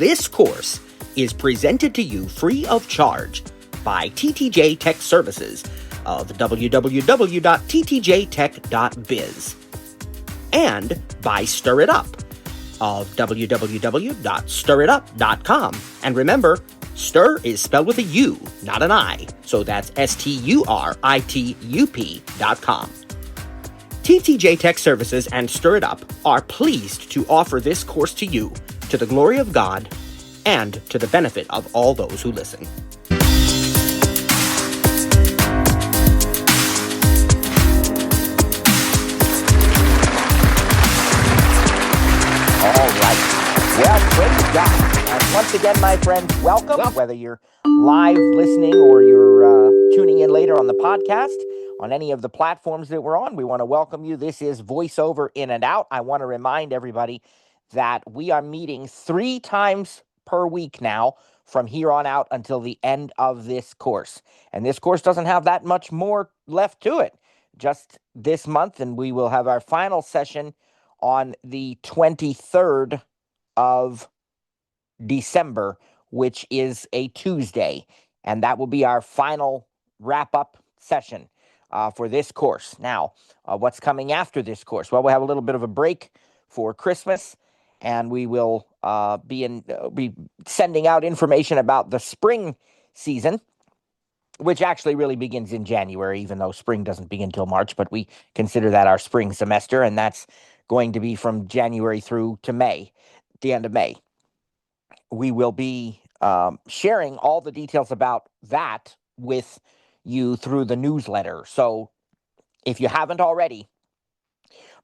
This course is presented to you free of charge by TTJ Tech Services of www.ttjtech.biz and by Stir It Up of www.stiritup.com. And remember, stir is spelled with a U, not an I, so that's STURITUP.com. TTJ Tech Services and Stir It Up are pleased to offer this course to you, to the glory of God and to the benefit of all those who listen. All right. Well, praise God. And once again, my friends, welcome. Whether you're live listening or you're tuning in later on the podcast, on any of the platforms that we're on, we want to welcome you. This is Voiceover In and Out. I want to remind everybody that we are meeting 3 times per week now from here on out until the end of this course. And this course doesn't have that much more left to it. Just this month, and we will have our final session on the 23rd of December, which is a Tuesday. And that will be our final wrap-up session for this course. Now, what's coming after this course? Well, we'll have a little bit of a break for Christmas, and we will be sending out information about the spring season, which actually really begins in January, even though spring doesn't begin till March, but we consider that our spring semester, and that's going to be from January through to May, the end of May. We will be sharing all the details about that with you through the newsletter. So if you haven't already,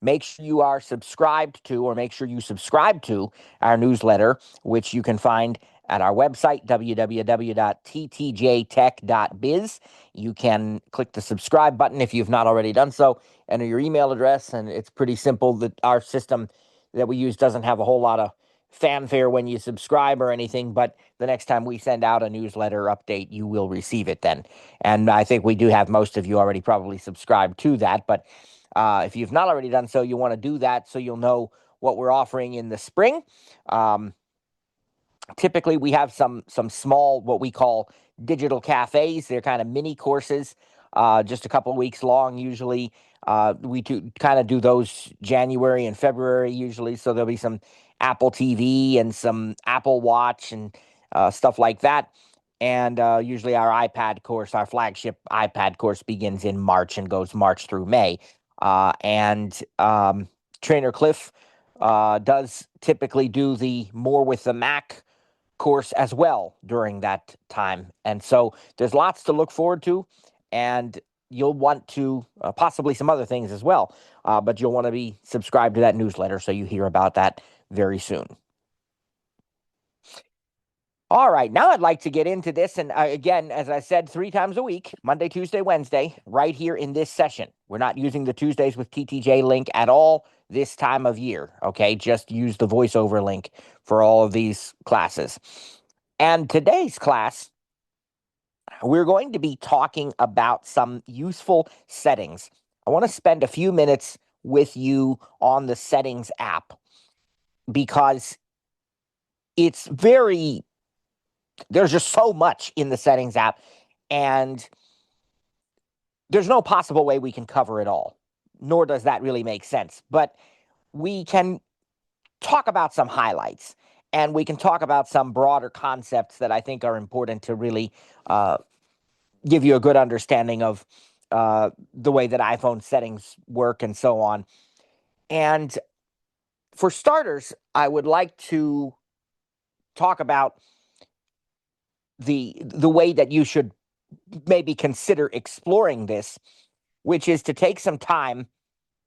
make sure you are subscribed to, or make sure you subscribe to our newsletter, which you can find at our website, www.ttjtech.biz. You can click the subscribe button if you've not already done so, enter your email address, and it's pretty simple. That our system that we use doesn't have a whole lot of fanfare when you subscribe or anything, but the next time we send out a newsletter update, you will receive it then. And I think we do have most of you already probably subscribed to that, but if you've not already done so, you want to do that so you'll know what we're offering in the spring. Typically, we have some small, what we call digital cafes. They're kind of mini courses, just a couple of weeks long usually. We do those January and February usually, so there'll be some Apple TV and some Apple Watch and stuff like that. And usually our iPad course, our flagship iPad course, begins in March and goes March through May. And Trainer Cliff does typically do the More with the Mac course as well during that time. And so there's lots to look forward to, and you'll want to possibly some other things as well, but you'll want to be subscribed to that newsletter so you hear about that very soon. All right, now I'd like to get into this, and again, as I said, 3 times a week, Monday, Tuesday, Wednesday, right here in this session. We're not using the Tuesdays with TTJ link at all this time of year, okay? Just use the Voiceover link for all of these classes. And today's class, we're going to be talking about some useful settings. I want to spend a few minutes with you on the settings app because it's there's just so much in the settings app, and there's no possible way we can cover it all, nor does that really make sense. But we can talk about some highlights, and we can talk about some broader concepts that I think are important to really give you a good understanding of the way that iPhone settings work and so on. And for starters, I would like to talk about the way that you should maybe consider exploring this, which is to take some time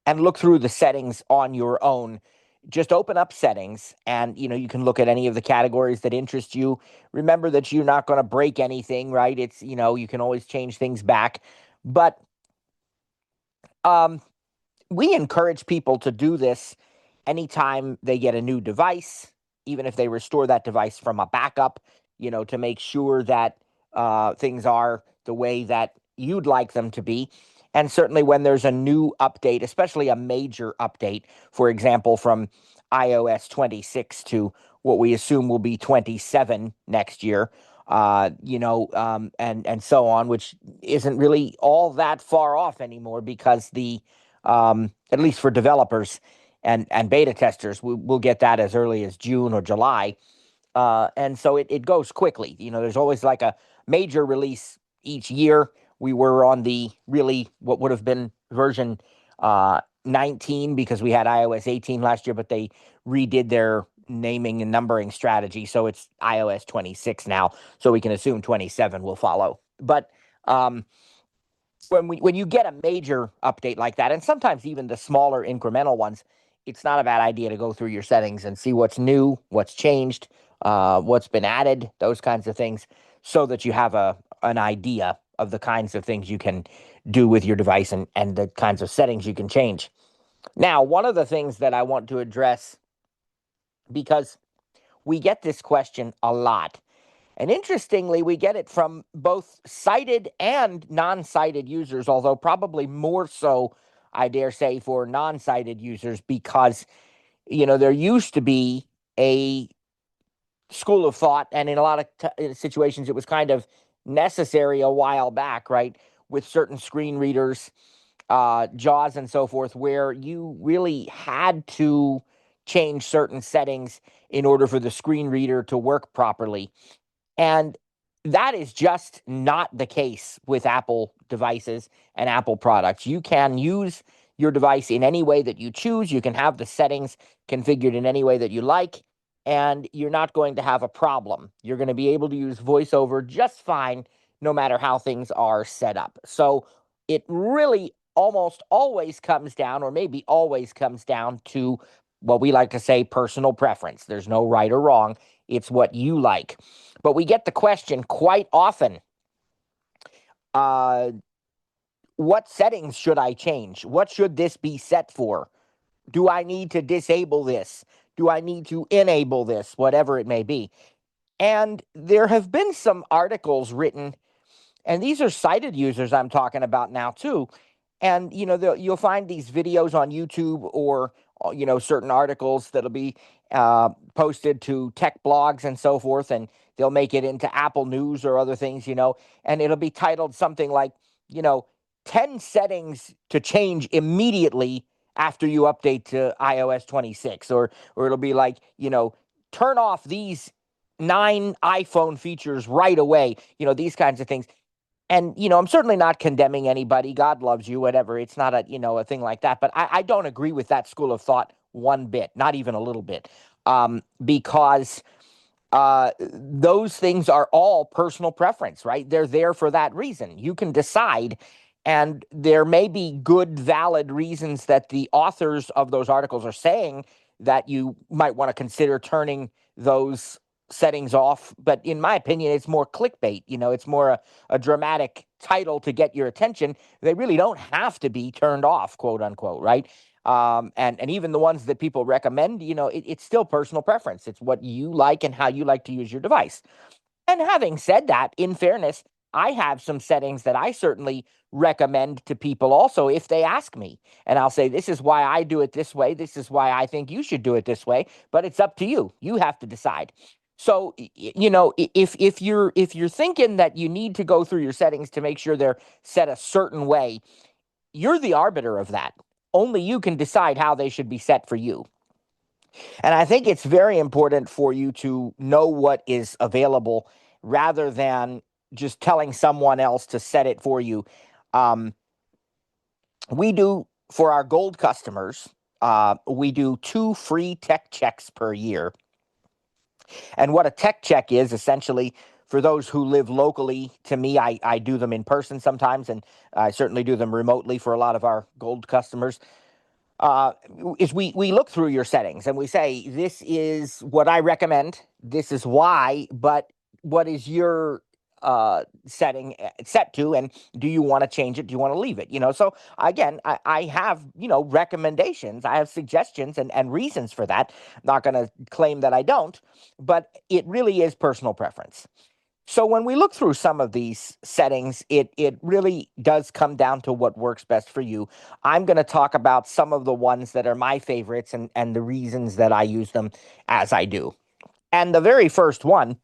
and look through the settings on your own. Just open up settings, and you can look at any of the categories that interest you. Remember that you're not going to break anything, right? It's you can always change things back, but we encourage people to do this anytime they get a new device, even if they restore that device from a backup, to make sure that things are the way that you'd like them to be. And certainly when there's a new update, especially a major update, for example, from iOS 26 to what we assume will be 27 next year, and so on, which isn't really all that far off anymore because at least for developers and beta testers, we'll get that as early as June or July. And so it goes quickly. There's always like a major release each year. We were on the really what would have been version 19 because we had iOS 18 last year, but they redid their naming and numbering strategy. So it's iOS 26 now. So we can assume 27 will follow. But when you get a major update like that, and sometimes even the smaller incremental ones, it's not a bad idea to go through your settings and see what's new, what's changed, what's been added, those kinds of things, so that you have an idea of the kinds of things you can do with your device and the kinds of settings you can change. Now, one of the things that I want to address, because we get this question a lot, and interestingly, we get it from both sighted and non-sighted users, although probably more so, I dare say, for non-sighted users, because, there used to be a school of thought, and in a lot of situations, it was kind of necessary a while back, right, with certain screen readers, JAWS and so forth, where you really had to change certain settings in order for the screen reader to work properly. And that is just not the case with Apple devices and Apple products. You can use your device in any way that you choose. You can have the settings configured in any way that you like, and you're not going to have a problem. You're going to be able to use VoiceOver just fine, no matter how things are set up. So it really almost always comes down, or maybe always comes down to what we like to say personal preference. There's no right or wrong. It's what you like. But we get the question quite often, uh, what settings should I change? What should this be set for? Do I need to disable this? Do I need to enable this? Whatever it may be. And there have been some articles written, and these are sighted users I'm talking about now too. And, you'll find these videos on YouTube or, certain articles that'll be posted to tech blogs and so forth, and they'll make it into Apple News or other things, and it'll be titled something like, you know, 10 settings to change immediately after you update to iOS 26, or it'll be like, turn off these 9 iPhone features right away, these kinds of things. And, I'm certainly not condemning anybody. God loves you, whatever. It's not a thing like that. But I don't agree with that school of thought one bit, not even a little bit, because those things are all personal preference, right? They're there for that reason. You can decide, and there may be good, valid reasons that the authors of those articles are saying that you might want to consider turning those settings off. But in my opinion, it's more clickbait. It's more a dramatic title to get your attention. They really don't have to be turned off, quote unquote, right? And even the ones that people recommend, it's still personal preference. It's what you like and how you like to use your device. And having said that, in fairness, I have some settings that I certainly recommend to people also if they ask me. And I'll say, this is why I do it this way. This is why I think you should do it this way. But it's up to you. You have to decide. So, if you're thinking that you need to go through your settings to make sure they're set a certain way, you're the arbiter of that. Only you can decide how they should be set for you. And I think it's very important for you to know what is available rather than just telling someone else to set it for you. Um, we do, for our gold customers, we do 2 free tech checks per year. And what a tech check is, essentially, for those who live locally to me, I do them in person sometimes, and I certainly do them remotely for a lot of our gold customers. uh, is we look through your settings and we say, this is what I recommend. This is why, but what is your setting set to, and do you want to change it? Do you want to leave it? So again, I have, recommendations. I have suggestions and reasons for that. Not going to claim that I don't, but it really is personal preference. So when we look through some of these settings, it really does come down to what works best for you. I'm going to talk about some of the ones that are my favorites and the reasons that I use them as I do. And the very first one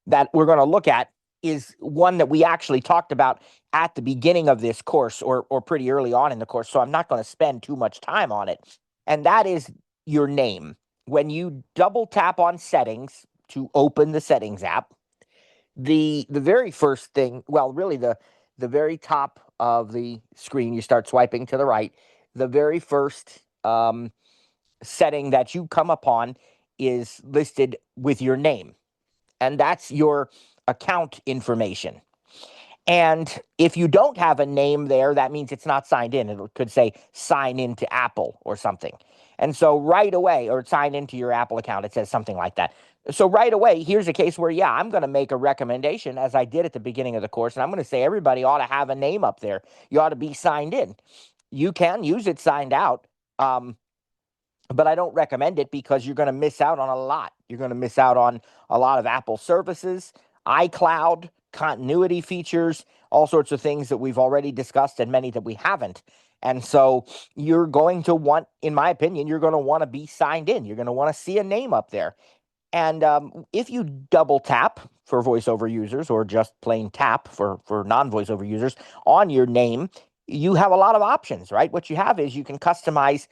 that we're going to look at is one that we actually talked about at the beginning of this course, or pretty early on in the course. So I'm not going to spend too much time on it. And that is your name. When you double tap on settings to open the settings app, the very first thing, well, really the very top of the screen, you start swiping to the right. The very first setting that you come upon is listed with your name, and that's your account information. And if you don't have a name there, that means it's not signed in. It could say sign into Apple or something. And so right away, or sign into your Apple account, it says something like that. So right away, here's a case where, yeah, I'm going to make a recommendation, as I did at the beginning of the course, and I'm going to say everybody ought to have a name up there. You ought to be signed in. You can use it signed out. But I don't recommend it because you're going to miss out on a lot. You're going to miss out on a lot of Apple services, iCloud, continuity features, all sorts of things that we've already discussed and many that we haven't. And so you're going to want, in my opinion, you're going to want to be signed in. You're going to want to see a name up there. And if you double tap for voiceover users, or just plain tap for non-voiceover users on your name, you have a lot of options, right? What you have is you can customize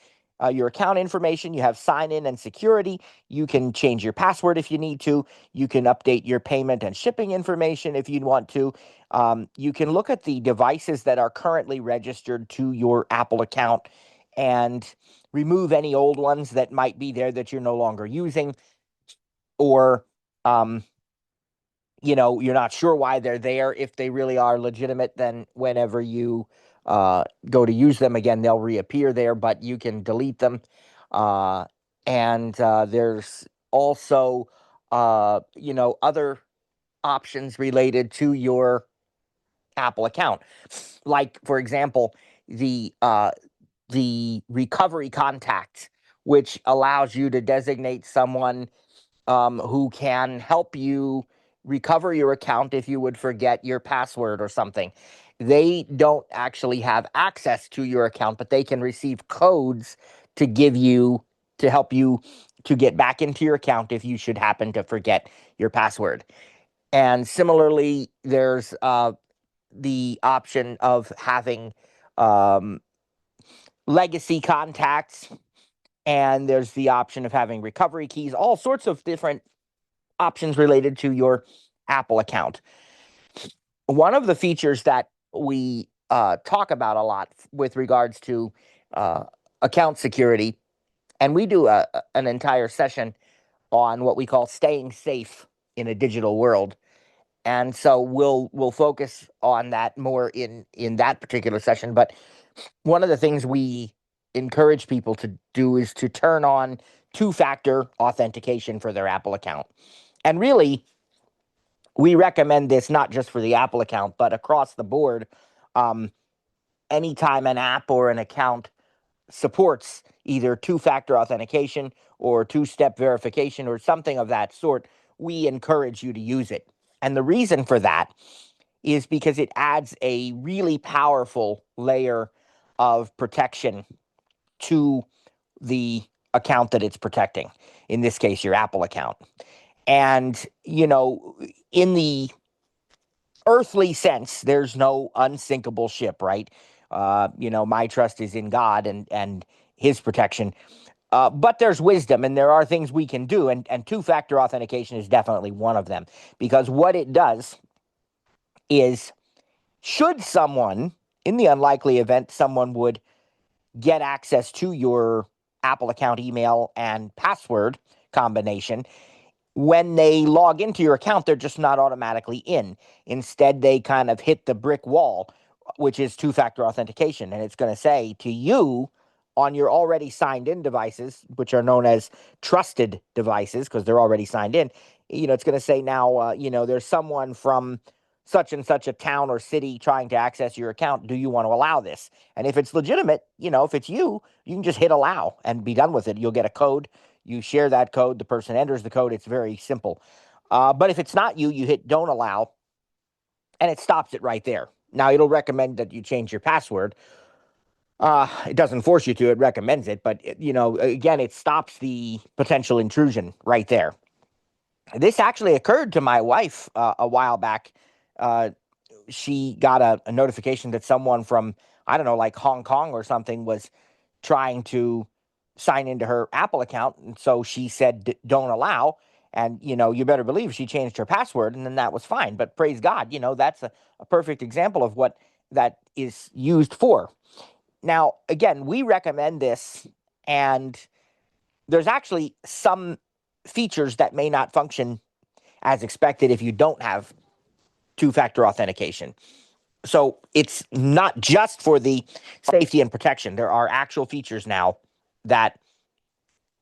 your account information. You have sign in and security. You can change your password if you need to. You can update your payment and shipping information if you want to. You can look at the devices that are currently registered to your Apple account and remove any old ones that might be there that you're no longer using, or you're not sure why they're there. If they really are legitimate, then whenever you go to use them again, they'll reappear there, but you can delete them. And there's also other options related to your Apple account, like, for example, the recovery contact, which allows you to designate someone who can help you recover your account if you would forget your password or something. They don't actually have access to your account, but they can receive codes to give you, to help you to get back into your account if you should happen to forget your password. And similarly, there's the option of having um, legacy contacts, and there's the option of having recovery keys, all sorts of different options related to your Apple account. One of the features that we talk about a lot with regards to uh, account security, and we do an entire session on what we call staying safe in a digital world. And so we'll focus on that more in that particular session. But one of the things we encourage people to do is to turn on two-factor authentication for their Apple account. And really, we recommend this not just for the Apple account, but across the board. Um, Anytime an app or an account supports either two-factor authentication or two-step verification or something of that sort, we encourage you to use it. And the reason for that is because it adds a really powerful layer of protection to the account that it's protecting, in this case, your Apple account. And, in the earthly sense, there's no unsinkable ship, right? My trust is in God and his protection. But there's wisdom, and there are things we can do, and two-factor authentication is definitely one of them. Because what it does is, should someone, in the unlikely event someone would get access to your Apple account email and password combination, when they log into your account, they're just not automatically in. Instead, they kind of hit the brick wall, which is two-factor authentication. And it's going to say to you, on your already signed in devices, which are known as trusted devices because they're already signed in, it's going to say now, there's someone from such and such a town or city trying to access your account. Do you want to allow this? And if it's legitimate, if it's you, you can just hit allow and be done with it. You'll get a code. You share that code. The person enters the code. It's very simple. But if it's not you, you hit don't allow, and it stops it right there. Now, it'll recommend that you change your password. It doesn't force you to. It recommends it. But, again, it stops the potential intrusion right there. This actually occurred to my wife a while back. Uh, she got a notification that someone from, I don't know, like Hong Kong or something was trying to sign into her Apple account. And so she said, don't allow. And, you better believe she changed her password, and then that was fine. But praise God, that's a perfect example of what that is used for. Now, again, we recommend this, and there's actually some features that may not function as expected if you don't have two-factor authentication. So it's not just for the safety and protection. There are actual features now that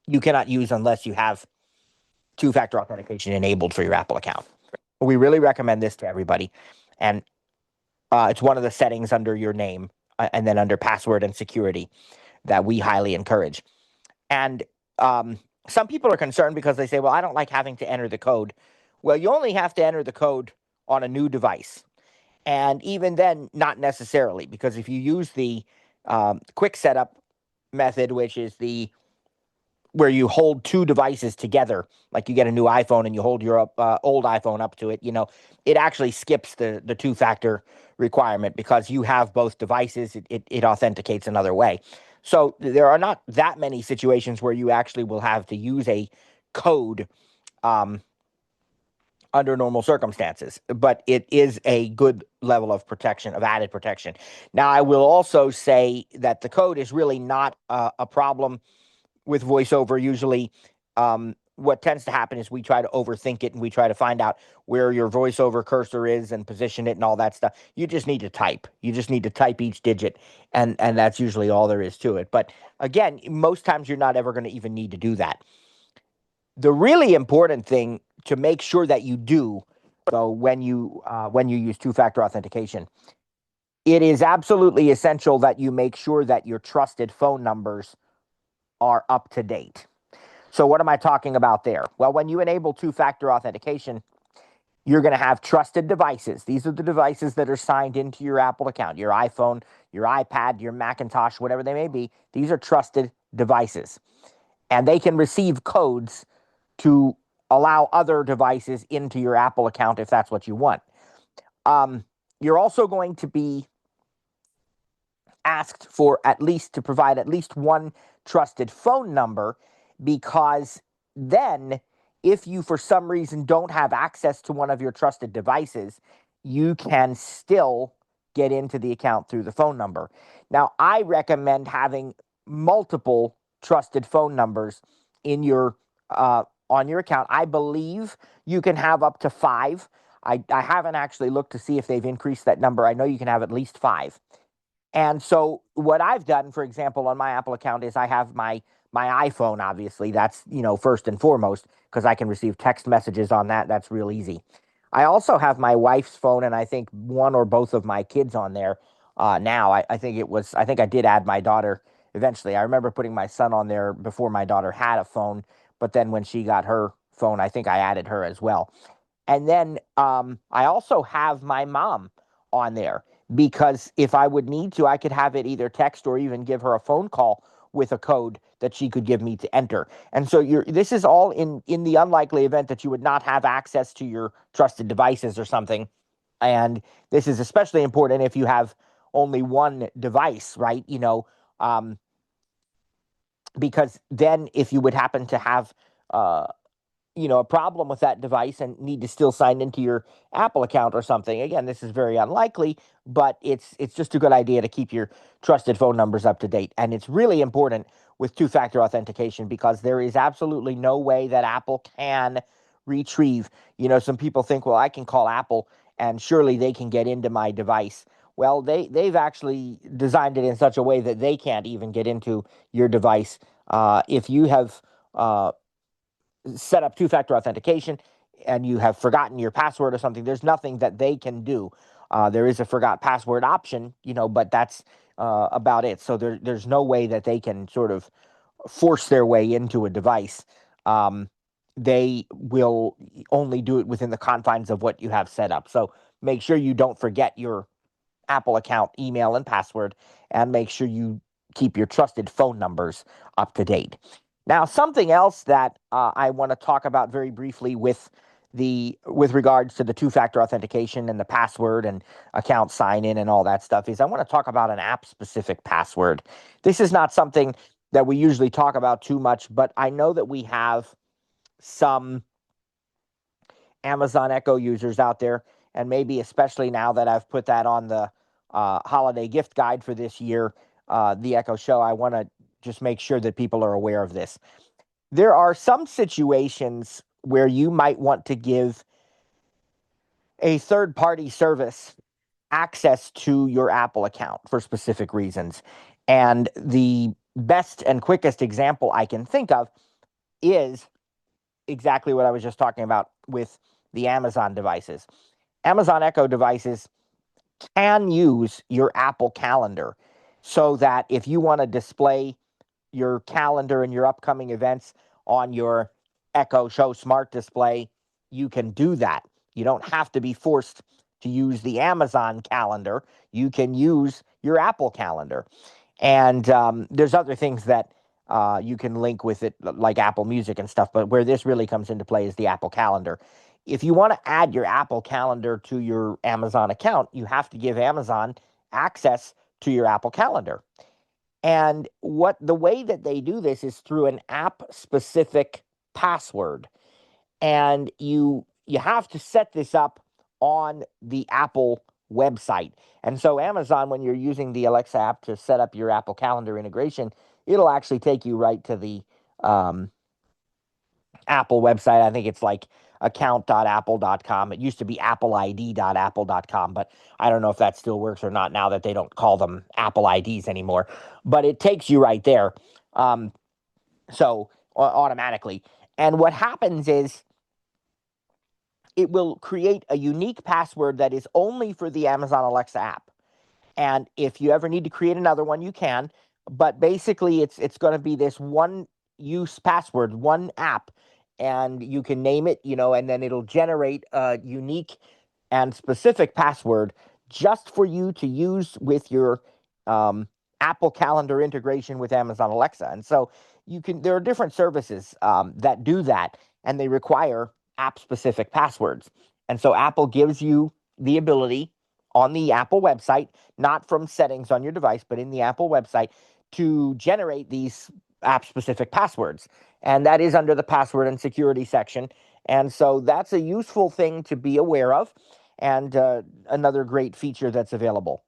you cannot use unless you have two-factor authentication enabled for your Apple account. We really recommend this to everybody. And it's one of the settings under your name and then under password and security that we highly encourage. And some people are concerned because they say, well, I don't like having to enter the code. Well, you only have to enter the code on a new device. And even then, not necessarily, because if you use the quick setup method, which is the where you hold two devices together, like you get a new iPhone and you hold your old iPhone up to it, it actually skips the two-factor requirement because you have both devices. It authenticates another way. So there are not that many situations where you actually will have to use a code under normal circumstances, but it is a good level of protection, of added protection. Now, I will also say that the code is really not a problem with VoiceOver. Usually, what tends to happen is we try to overthink it and we try to find out where your VoiceOver cursor is and position it and all that stuff. You just need to type. You just need to type each digit, and that's usually all there is to it. But again, most times you're not ever going to even need to do that. The really important thing to make sure that you do, though, when you use two-factor authentication, it is absolutely essential that you make sure that your trusted phone numbers are up to date. So what am I talking about there? Well, when you enable two-factor authentication, you're going to have trusted devices. These are the devices that are signed into your Apple account, your iPhone, your iPad, your Macintosh, whatever they may be. These are trusted devices, and they can receive codes to allow other devices into your Apple account if that's what you want. You're also going to be asked to provide at least one trusted phone number, because then if you for some reason don't have access to one of your trusted devices, you can still get into the account through the phone number. Now, I recommend having multiple trusted phone numbers in your on your account. I believe you can have up to 5. I haven't actually looked to see if they've increased that number. I know you can have at least 5. And so what I've done, for example, on my Apple account is I have my iPhone, obviously. That's, first and foremost, because I can receive text messages on that. That's real easy. I also have my wife's phone, and I think one or both of my kids on there now. I think I did add my daughter eventually. I remember putting my son on there before my daughter had a phone, but then when she got her phone, I think I added her as well. And then I also have my mom on there, because if I would need to, I could have it either text or even give her a phone call with a code that she could give me to enter. And so this is all in the unlikely event that you would not have access to your trusted devices or something. And this is especially important if you have only one device, right? Because then if you would happen to have uh, a problem with that device and need to still sign into your Apple account or something. Again, this is very unlikely, but it's just a good idea to keep your trusted phone numbers up to date. And it's really important with two-factor authentication, because there is absolutely no way that Apple can retrieve. Some people think, well, I can call Apple and surely they can get into my device. Well, they've actually designed it in such a way that they can't even get into your device. If you have set up two-factor authentication and you have forgotten your password or something, there's nothing that they can do. There is a forgot password option, but that's about it. So there's no way that they can sort of force their way into a device. They will only do it within the confines of what you have set up. So make sure you don't forget your Apple account email and password, and make sure you keep your trusted phone numbers up to date. Now, something else that I want to talk about very briefly with regards to the two-factor authentication and the password and account sign-in and all that stuff is I want to talk about an app-specific password. This is not something that we usually talk about too much, but I know that we have some Amazon Echo users out there, and maybe especially now that I've put that on the holiday gift guide for this year, the Echo Show, I want to just make sure that people are aware of this. There are some situations where you might want to give a third-party service access to your Apple account for specific reasons. And the best and quickest example I can think of is exactly what I was just talking about with the Amazon devices. Amazon Echo devices can use your Apple Calendar so that if you want to display your calendar and your upcoming events on your Echo Show Smart Display, you can do that. You don't have to be forced to use the Amazon calendar. You can use your Apple Calendar. And there's other things that you can link with it, like Apple Music and stuff. But where this really comes into play is the Apple Calendar. If you want to add your Apple Calendar to your Amazon account, you have to give Amazon access to your Apple Calendar. And the way that they do this is through an app-specific password. And you have to set this up on the Apple website. And so Amazon, when you're using the Alexa app to set up your Apple Calendar integration, it'll actually take you right to the Apple website. I think it's like account.apple.com. It used to be appleid.apple.com, but I don't know if that still works or not now that they don't call them Apple IDs anymore. But it takes you right there. So automatically. And what happens is it will create a unique password that is only for the Amazon Alexa app. And if you ever need to create another one, you can. But basically, it's going to be this one use password, one app, and you can name it, and then it'll generate a unique and specific password just for you to use with your Apple Calendar integration with Amazon Alexa. And so there are different services that do that, and they require app-specific passwords. And so Apple gives you the ability on the Apple website, not from settings on your device, but in the Apple website, to generate these app-specific passwords. And that is under the password and security section. And so that's a useful thing to be aware of, and another great feature that's available.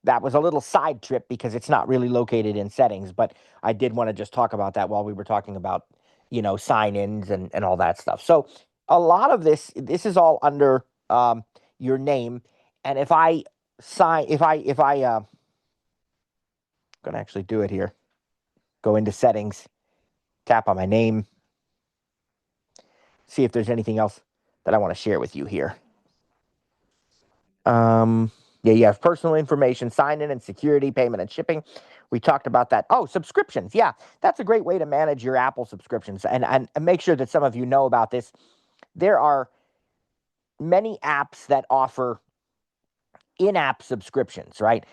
That was a little side trip because it's not really located in settings, but I did want to just talk about that while we were talking about, sign-ins and all that stuff. So a lot of this is all under your name. And if I going to actually do it here, go into settings, tap on my name, see if there's anything else that I want to share with you here. Yeah, you have personal information, sign-in and security, payment and shipping. We talked about that. Oh, subscriptions. Yeah, that's a great way to manage your Apple subscriptions. And make sure that some of you know about this. There are many apps that offer in-app subscriptions, right?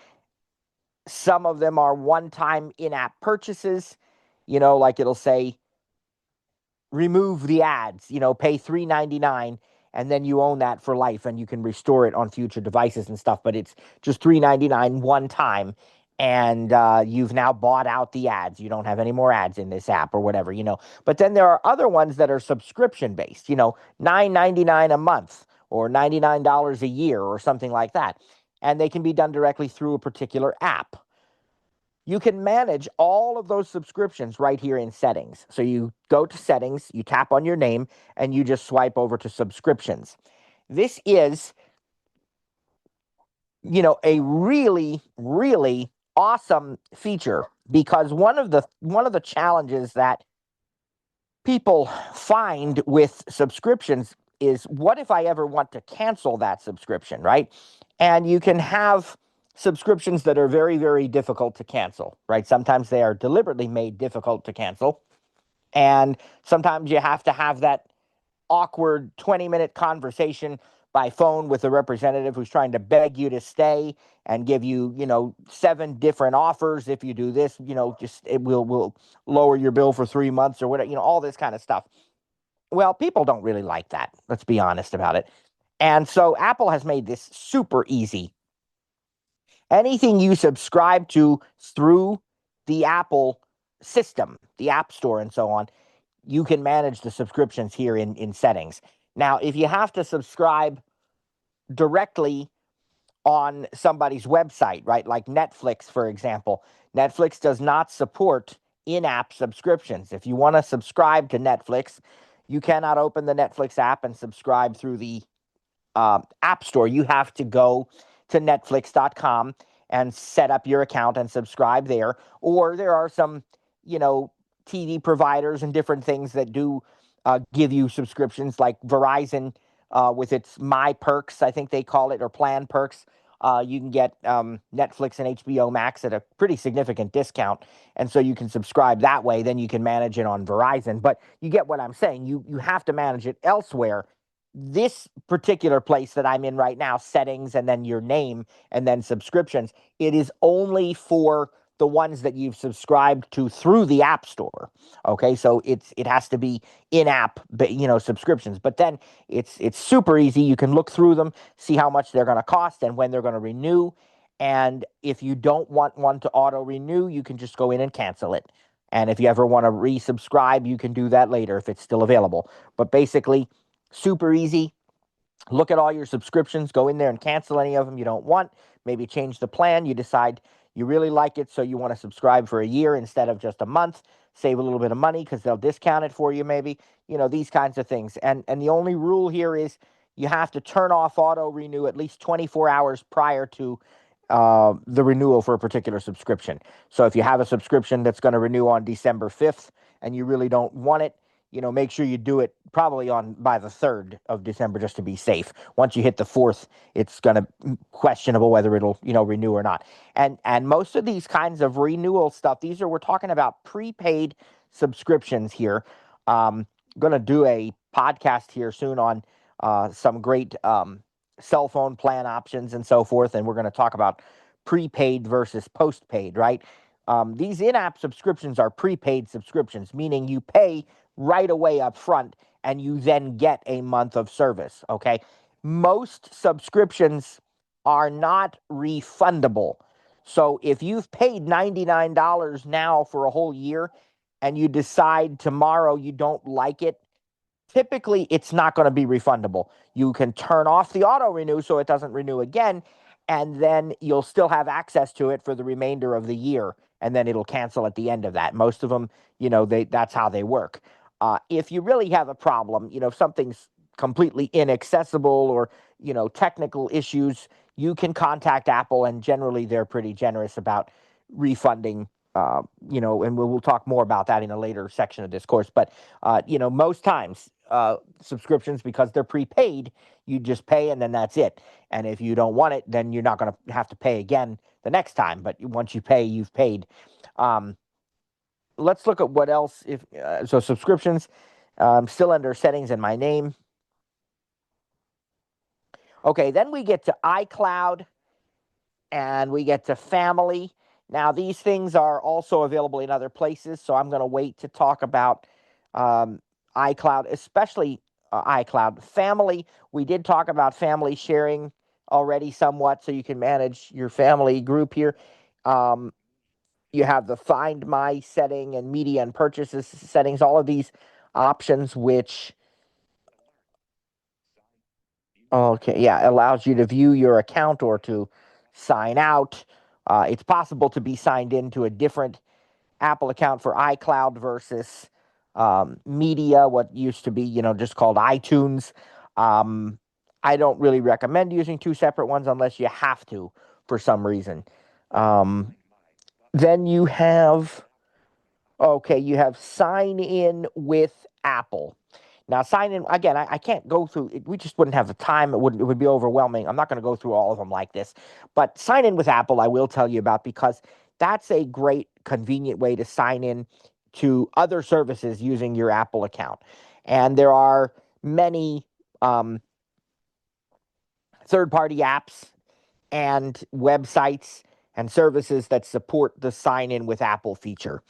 Some of them are one-time in-app purchases, like it'll say, remove the ads, pay $3.99, and then you own that for life and you can restore it on future devices and stuff. But it's just $3.99 one time, and you've now bought out the ads. You don't have any more ads in this app or whatever, But then there are other ones that are subscription based, $9.99 a month or $99 a year or something like that. And they can be done directly through a particular app. You can manage all of those subscriptions right here in settings. So you go to settings, you tap on your name, and you just swipe over to subscriptions. This is, a really, really awesome feature, because one of the challenges that people find with subscriptions is, what if I ever want to cancel that subscription, right? And you can have subscriptions that are very, very difficult to cancel, right? Sometimes they are deliberately made difficult to cancel. And sometimes you have to have that awkward 20-minute conversation by phone with a representative who's trying to beg you to stay and give you, 7 different offers if you do this, just it will lower your bill for 3 months or whatever, all this kind of stuff. Well, people don't really like that. Let's be honest about it. And so Apple has made this super easy. Anything you subscribe to through the Apple system, the App Store, and so on, you can manage the subscriptions here in settings. Now, if you have to subscribe directly on somebody's website, right, like Netflix, for example, Netflix does not support in-app subscriptions. If you want to subscribe to Netflix, you cannot open the Netflix app and subscribe through the App Store. You have to go to Netflix.com and set up your account and subscribe there. Or there are some, TV providers and different things that do give you subscriptions, like Verizon with its My Perks, I think they call it, or Plan Perks. You can get Netflix and HBO Max at a pretty significant discount. And so you can subscribe that way. Then you can manage it on Verizon. But you get what I'm saying. You have to manage it elsewhere. This particular place that I'm in right now, settings and then your name and then subscriptions, it is only for the ones that you've subscribed to through the App Store. Okay, so it has to be in-app, subscriptions. But then it's super easy. You can look through them, see how much they're going to cost and when they're going to renew. And if you don't want one to auto renew, you can just go in and cancel it. And if you ever want to resubscribe, you can do that later if it's still available. But basically, super easy. Look at all your subscriptions, go in there and cancel any of them you don't want. Maybe change the plan. You decide you really like it, so you want to subscribe for a year instead of just a month. Save a little bit of money because they'll discount it for you, maybe. These kinds of things. And the only rule here is you have to turn off auto renew at least 24 hours prior to the renewal for a particular subscription. So if you have a subscription that's going to renew on December 5th and you really don't want it, make sure you do it probably by the 3rd of December just to be safe. Once you hit the 4th, it's going to questionable whether it'll, renew or not. And most of these kinds of renewal stuff, we're talking about prepaid subscriptions here. Going to do a podcast here soon on some great cell phone plan options and so forth. And we're going to talk about prepaid versus postpaid, right? These in-app subscriptions are prepaid subscriptions, meaning you pay right away up front and you then get a month of service, okay? Most subscriptions are not refundable. So if you've paid $99 now for a whole year and you decide tomorrow you don't like it, typically it's not going to be refundable. You can turn off the auto renew so it doesn't renew again, and then you'll still have access to it for the remainder of the year, and then it'll cancel at the end of that. Most of them, that's how they work. If you really have a problem, if something's completely inaccessible or, technical issues, you can contact Apple, and generally they're pretty generous about refunding. And we'll talk more about that in a later section of this course. But, most times subscriptions, because they're prepaid, you just pay and then that's it. And if you don't want it, then you're not going to have to pay again the next time. But once you pay, you've paid. Let's look at what else. So subscriptions, still under settings and my name. Okay, then we get to iCloud and we get to family. Now, these things are also available in other places, so I'm going to wait to talk about iCloud, especially iCloud. Family, we did talk about family sharing already somewhat, so you can manage your family group here. You have the Find My setting and media and purchases settings, all of these options, which, okay, yeah, allows you to view your account or to sign out. It's possible to be signed into a different Apple account for iCloud versus media, what used to be, just called iTunes. I don't really recommend using two separate ones unless you have to for some reason. Um, then you have, okay, you have sign in with Apple. Now, sign in, again, I can't go through it. We just wouldn't have the time. It would be overwhelming. I'm not going to go through all of them like this. But sign in with Apple, I will tell you about, because that's a great, convenient way to sign in to other services using your Apple account. And there are many third-party apps and websites and services that support the sign in with Apple feature.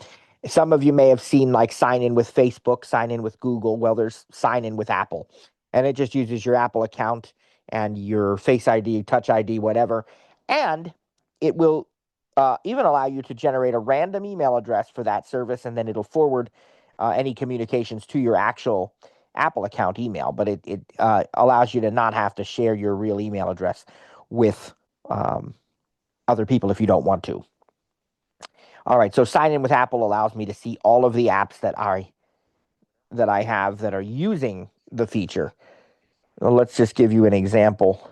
Some of you may have seen like sign in with Facebook, sign in with Google. Well, there's sign in with Apple, and it just uses your Apple account and your Face ID, Touch ID, whatever. And it will even allow you to generate a random email address for that service, and then it'll forward any communications to your actual Apple account email. But it allows you to not have to share your real email address with other people if you don't want to. All right, so sign in with Apple allows me to see all of the apps that I have that are using the feature. Well, let's just give you an example.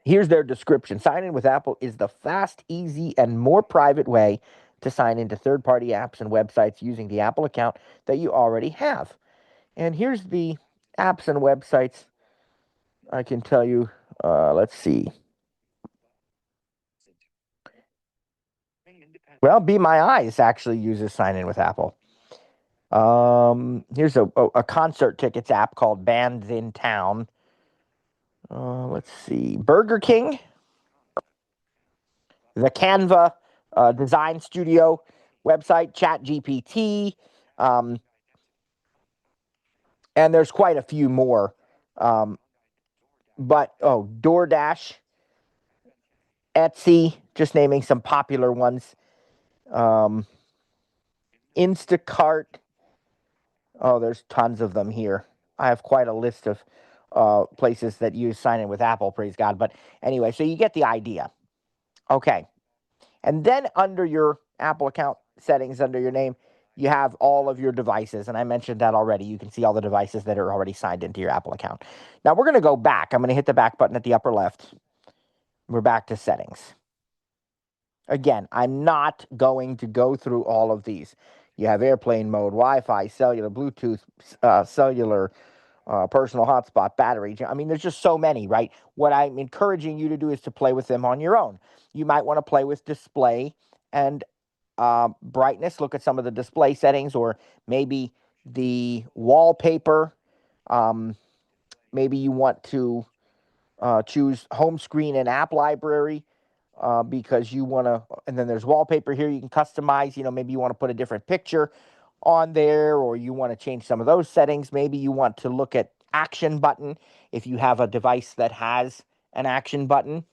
Here's their description. Sign in with Apple is the fast, easy, and more private way to sign into third-party apps and websites using the Apple account that you already have. And here's the apps and websites I can tell you. Let's see. Well, Be My Eyes actually uses sign in with Apple. Here's a concert tickets app called Bands in Town. Let's see. Burger King, the Canva design studio website, ChatGPT, and there's quite a few more. DoorDash, Etsy, just naming some popular ones. Instacart. Oh, there's tons of them here. I have quite a list of places that use sign in with Apple, praise God. But anyway, so you get the idea. Okay. And then under your Apple account settings, under your name, you have all of your devices. And I mentioned that already. You can see all the devices that are already signed into your Apple account. Now we're going to go back. I'm going to hit the back button at the upper left. We're back to settings. Again, I'm not going to go through all of these. You have airplane mode, Wi-Fi, cellular, Bluetooth, cellular, personal hotspot, battery. I mean, there's just so many, right? What I'm encouraging you to do is to play with them on your own. You might want to play with display and brightness. Look at some of the display settings, or maybe the wallpaper. Maybe you want to choose home screen and app library. Because you want to, and then there's wallpaper here you can customize. Maybe you want to put a different picture on there, or you want to change some of those settings. Maybe you want to look at action button. If you have a device that has an action button,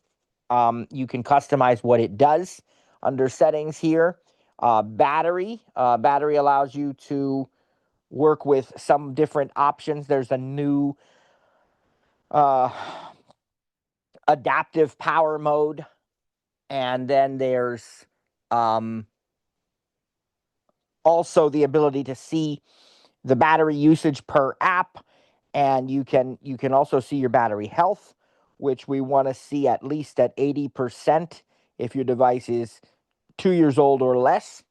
you can customize what it does under settings here. Battery allows you to work with some different options. There's a new adaptive power mode. And then there's also the ability to see the battery usage per app, and you can also see your battery health, which we want to see at least at 80% if your device is 2 years old or less.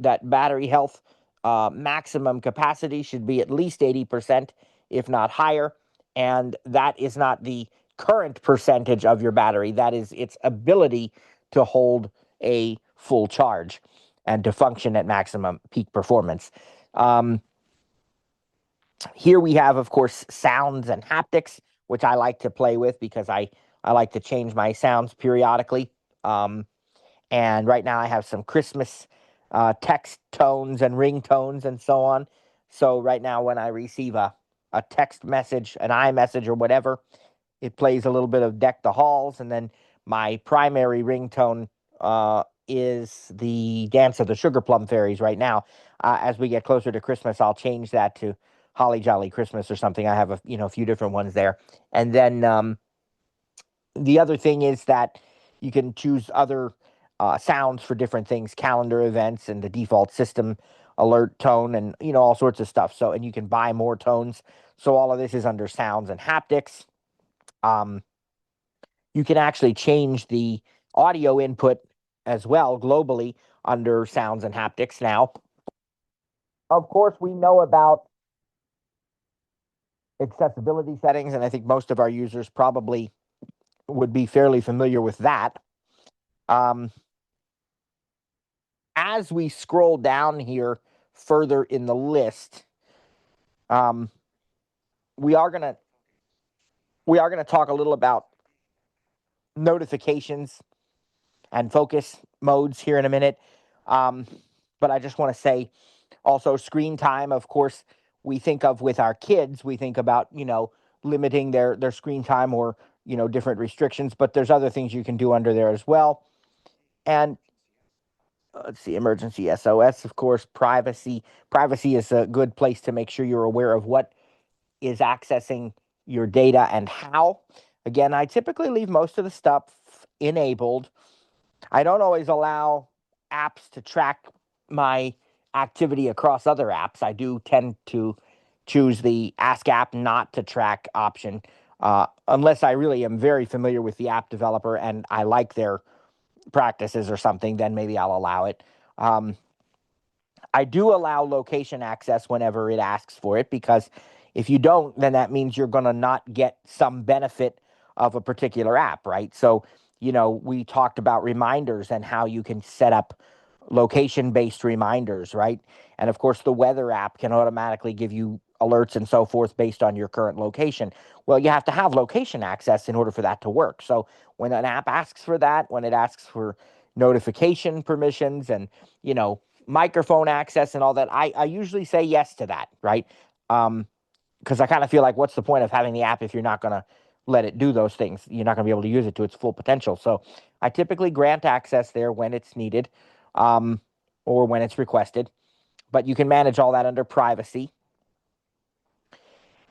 That battery health maximum capacity should be at least 80%, if not higher, and that is not the current percentage of your battery. That is its ability to hold a full charge and to function at maximum peak performance. Here we have, of course, sounds and haptics, which I like to play with because I like to change my sounds periodically. And right now I have some Christmas text tones and ringtones and so on. So right now when I receive a text message, an iMessage or whatever, it plays a little bit of Deck the Halls, and then my primary ringtone is the Dance of the Sugar Plum Fairies right now. As we get closer to Christmas, I'll change that to Holly Jolly Christmas or something. I have a few different ones there. And then the other thing is that you can choose other sounds for different things, calendar events and the default system alert tone, and all sorts of stuff. So, and you can buy more tones. So all of this is under sounds and haptics. You can actually change the audio input as well globally under sounds and haptics now. Of course, we know about accessibility settings, and I think most of our users probably would be fairly familiar with that. As we scroll down here further in the list, we are going to We are going to talk a little about notifications and focus modes here in a minute. But I just want to say also screen time, of course, we think of with our kids, we think about, limiting their screen time or, different restrictions, but there's other things you can do under there as well. And let's see, emergency SOS, of course, privacy. Privacy is a good place to make sure you're aware of what is accessing your data and how. Again, I typically leave most of the stuff enabled. I don't always allow apps to track my activity across other apps. I do tend to choose the Ask App Not to Track option, unless I really am very familiar with the app developer and I like their practices or something, then maybe I'll allow it. I do allow location access whenever it asks for it, because if you don't, then that means you're going to not get some benefit of a particular app, right? So, we talked about reminders and how you can set up location-based reminders, right? And of course, the weather app can automatically give you alerts and so forth based on your current location. Well, you have to have location access in order for that to work. So when an app asks for that, when it asks for notification permissions and, microphone access and all that, I usually say yes to that, right? Because I kind of feel like, what's the point of having the app if you're not going to let it do those things? You're not going to be able to use it to its full potential. So I typically grant access there when it's needed, or when it's requested. But you can manage all that under privacy.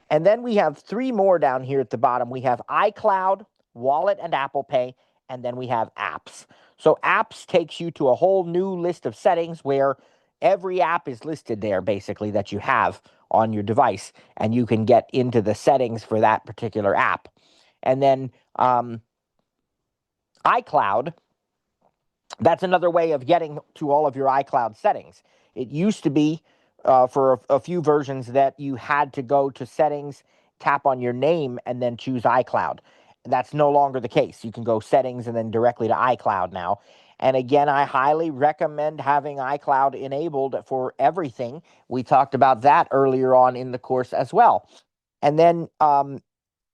And then we have three more down here at the bottom. We have iCloud, Wallet, and Apple Pay, and then we have apps. So apps takes you to a whole new list of settings where every app is listed there, basically, that you have on your device, and you can get into the settings for that particular app. And then iCloud, that's another way of getting to all of your iCloud settings. It used to be for a few versions that you had to go to settings, tap on your name, and then choose iCloud. That's no longer the case. You can go settings and then directly to iCloud now. And again, I highly recommend having iCloud enabled for everything. We talked about that earlier on in the course as well. And then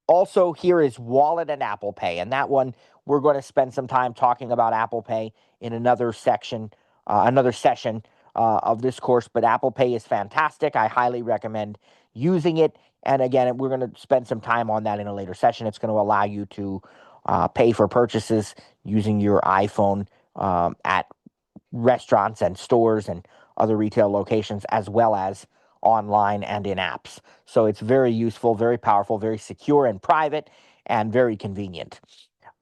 also here is Wallet and Apple Pay. And that one, we're going to spend some time talking about Apple Pay in another session of this course. But Apple Pay is fantastic. I highly recommend using it. And again, we're going to spend some time on that in a later session. It's going to allow you to pay for purchases using your iPhone at restaurants and stores and other retail locations, as well as online and in apps. So it's very useful, very powerful, very secure and private, and very convenient.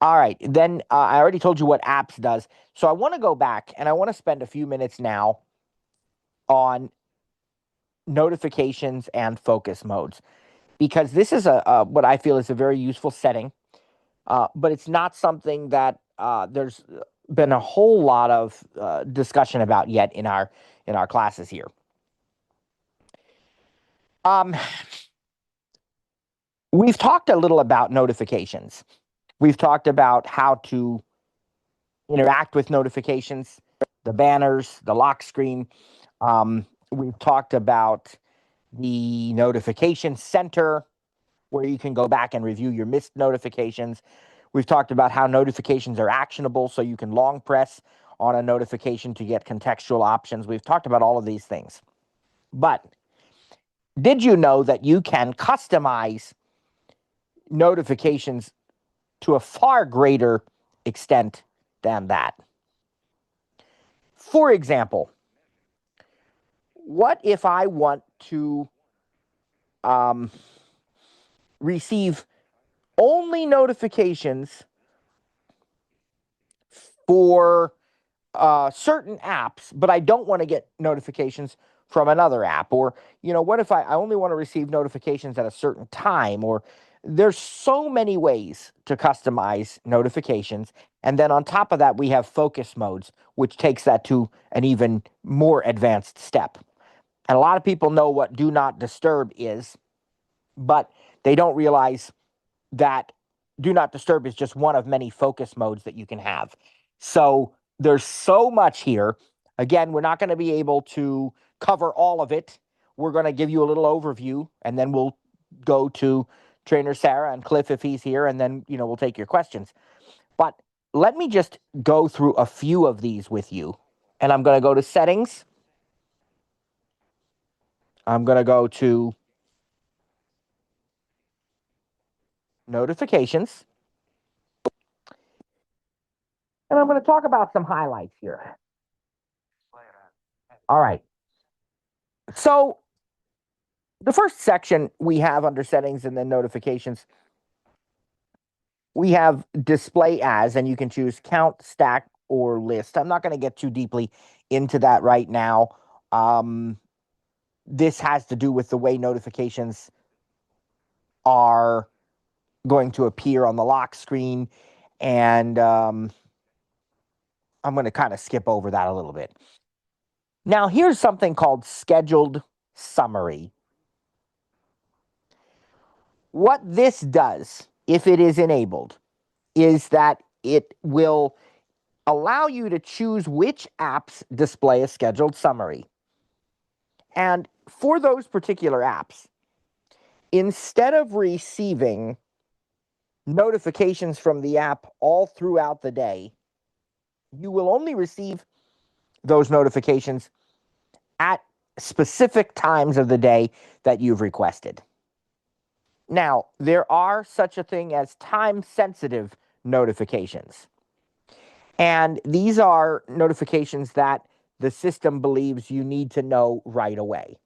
All right, then I already told you what apps does. So I want to go back and I want to spend a few minutes now on notifications and focus modes, because this is what I feel is a very useful setting, but it's not something that there's been a whole lot of discussion about yet in our classes here. We've talked a little about notifications. We've talked about how to interact with notifications, the banners, the lock screen. We've talked about the notification center, where you can go back and review your missed notifications. We've talked about how notifications are actionable, so you can long press on a notification to get contextual options. We've talked about all of these things. But did you know that you can customize notifications to a far greater extent than that? For example, what if I want to receive only notifications for certain apps, but I don't want to get notifications from another app? Or, what if I only want to receive notifications at a certain time? Or there's so many ways to customize notifications. And then on top of that, we have focus modes, which takes that to an even more advanced step. And a lot of people know what do not disturb is, but they don't realize that do not disturb is just one of many focus modes that you can have. So there's so much here. Again, we're not going to be able to cover all of it. We're going to give you a little overview, and then we'll go to Trainer Sarah and Cliff if he's here, and then, we'll take your questions. But let me just go through a few of these with you. And I'm going to go to settings. I'm going to go to notifications. And I'm going to talk about some highlights here. All right. So the first section we have under settings and then notifications, we have display as, and you can choose count, stack, or list. I'm not going to get too deeply into that right now. This has to do with the way notifications are going to appear on the lock screen. And I'm going to kind of skip over that a little bit. Now, here's something called scheduled summary. What this does, if it is enabled, is that it will allow you to choose which apps display a scheduled summary. And for those particular apps, instead of receiving notifications from the app all throughout the day, you will only receive those notifications at specific times of the day that you've requested. Now, there are such a thing as time-sensitive notifications. And these are notifications that the system believes you need to know right away.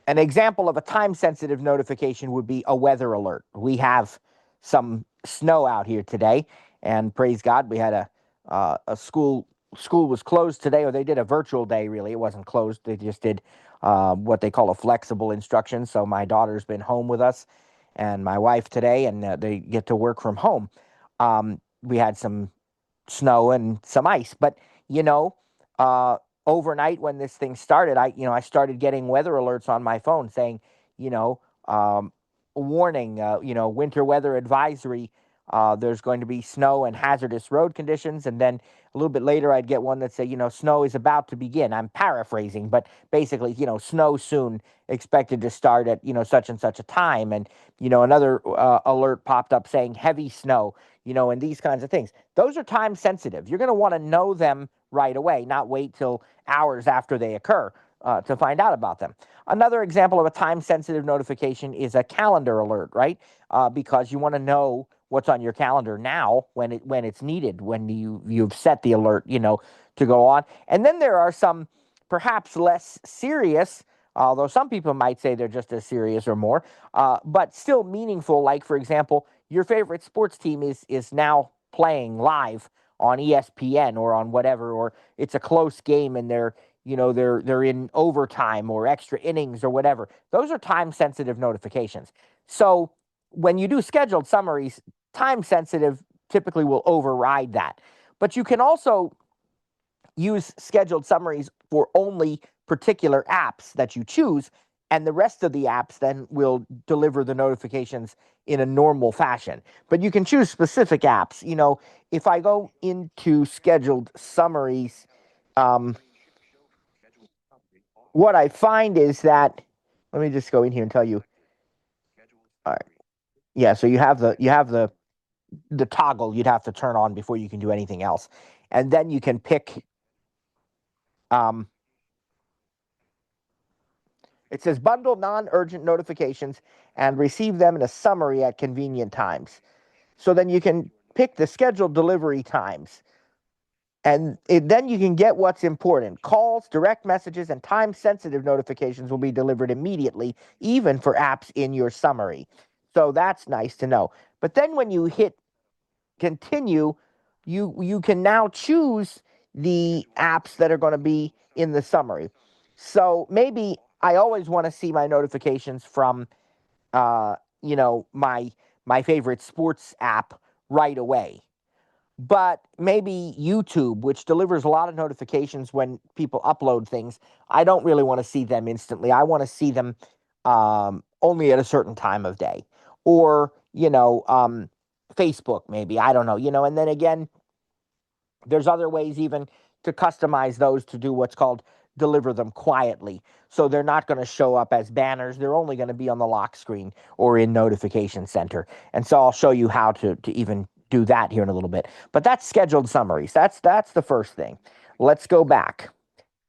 An example of a time-sensitive notification would be a weather alert. We have some snow out here today, and praise God, we had a school was closed today, or they did a virtual day, really. It wasn't closed. They just did what they call a flexible instruction. So my daughter's been home with us and my wife today, and they get to work from home. We had some snow and some ice, but, overnight when this thing started, I started getting weather alerts on my phone saying, warning, winter weather advisory. There's going to be snow and hazardous road conditions. And then a little bit later, I'd get one that say, snow is about to begin. I'm paraphrasing, but basically, snow soon, expected to start at, such and such a time. And, another alert popped up saying heavy snow, and these kinds of things. Those are time sensitive. You're going to want to know them right away, not wait till hours after they occur to find out about them. Another example of a time-sensitive notification is a calendar alert, right? Because you want to know what's on your calendar now when it's needed, when you've set the alert, to go on. And then there are some perhaps less serious, although some people might say they're just as serious or more, but still meaningful. Like, for example, your favorite sports team is now playing live on ESPN or on whatever, or it's a close game and they're in overtime or extra innings or whatever. Those are time sensitive notifications. So when you do scheduled summaries, time sensitive typically will override that. But you can also use scheduled summaries for only particular apps that you choose, and the rest of the apps then will deliver the notifications in a normal fashion. But you can choose specific apps. If I go into scheduled summaries, what I find is that, let me just go in here and tell you. All right. Yeah, so you have the toggle you'd have to turn on before you can do anything else. And then you can pick it says bundle non-urgent notifications and receive them in a summary at convenient times. So then you can pick the scheduled delivery times. And then you can get what's important. Calls, direct messages, and time-sensitive notifications will be delivered immediately, even for apps in your summary. So that's nice to know. But then when you hit continue, you can now choose the apps that are going to be in the summary. So maybe I always want to see my notifications from, my favorite sports app right away. But maybe YouTube, which delivers a lot of notifications when people upload things, I don't really want to see them instantly. I want to see them only at a certain time of day. Or, Facebook, maybe. I don't know. And then again, There's other ways even to customize those to do what's called deliver them quietly. So they're not going to show up as banners. They're only going to be on the lock screen or in Notification Center. And so I'll show you how to even do that here in a little bit. But that's scheduled summaries. That's the first thing. Let's go back.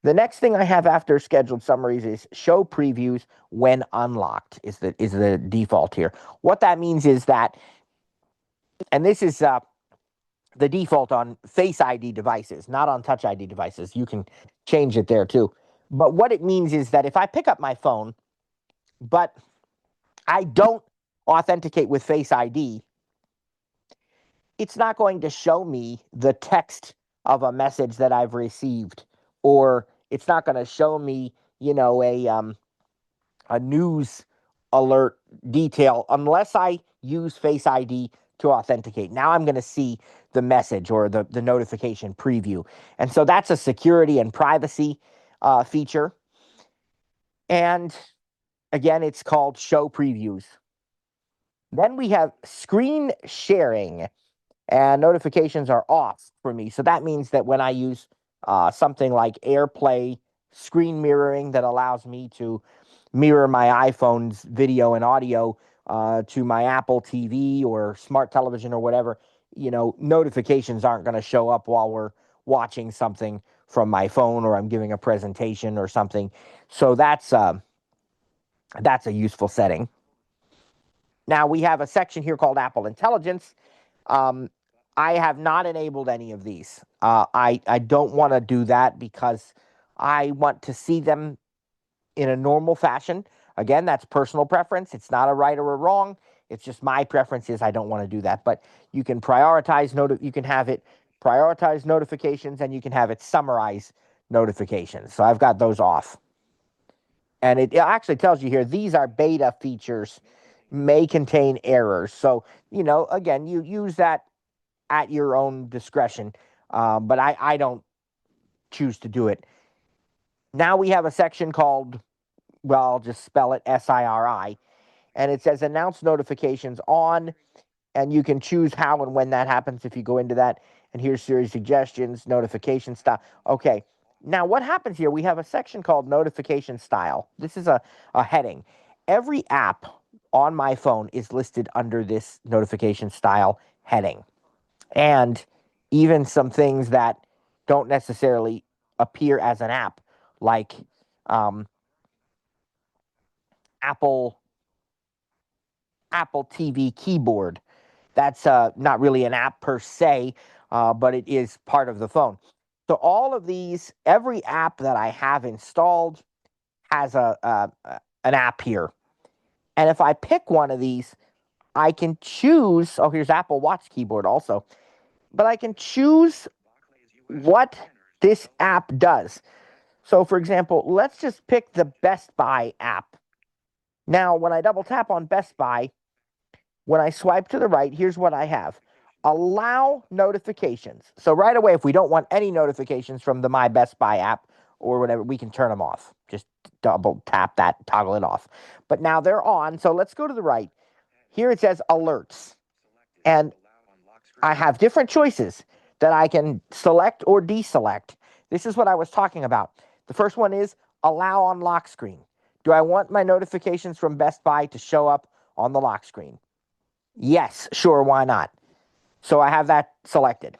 The next thing I have after scheduled summaries is show previews when unlocked is the default here. What that means is that, and this is the default on Face ID devices, not on Touch ID devices. You can change it there too. But what it means is that if I pick up my phone, but I don't authenticate with Face ID, it's not going to show me the text of a message that I've received, or it's not going to show me, a news alert detail unless I use Face ID to authenticate. Now I'm going to see the message or the notification preview. And so that's a security and privacy feature. And again, it's called show previews. Then we have screen sharing, and notifications are off for me. So that means that when I use something like AirPlay screen mirroring that allows me to mirror my iPhone's video and audio to my Apple TV or smart television or whatever, notifications aren't going to show up while we're watching something from my phone or I'm giving a presentation or something. So that's a useful setting. Now we have a section here called Apple Intelligence. I have not enabled any of these. I don't want to do that because I want to see them in a normal fashion. Again, that's personal preference. It's not a right or a wrong. It's just my preference is I don't want to do that. But you can prioritize you can have it prioritize notifications and you can have it summarize notifications. So I've got those off. And it actually tells you here these are beta features, may contain errors. So, again, you use that at your own discretion. But I don't choose to do it. Now we have a section called, well, I'll just spell it SIRI, and it says announce notifications on, and you can choose how and when that happens if you go into that. And here's Siri suggestions, notification style. Okay, now what happens here, we have a section called notification style. This is a heading. Every app on my phone is listed under this notification style heading. And even some things that don't necessarily appear as an app, like Apple TV keyboard. That's not really an app per se, but it is part of the phone. So all of these, every app that I have installed has an app here. And if I pick one of these, I can choose, oh, here's Apple Watch keyboard also, but I can choose what this app does. So for example, let's just pick the Best Buy app. Now, when I double tap on Best Buy, when I swipe to the right, here's what I have. Allow notifications. So right away, if we don't want any notifications from the My Best Buy app or whatever, we can turn them off. Just double tap that, toggle it off. But now they're on. So let's go to the right. Here it says alerts. And I have different choices that I can select or deselect. This is what I was talking about. The first one is allow on lock screen. Do I want my notifications from Best Buy to show up on the lock screen? Yes, sure, why not? So I have that selected.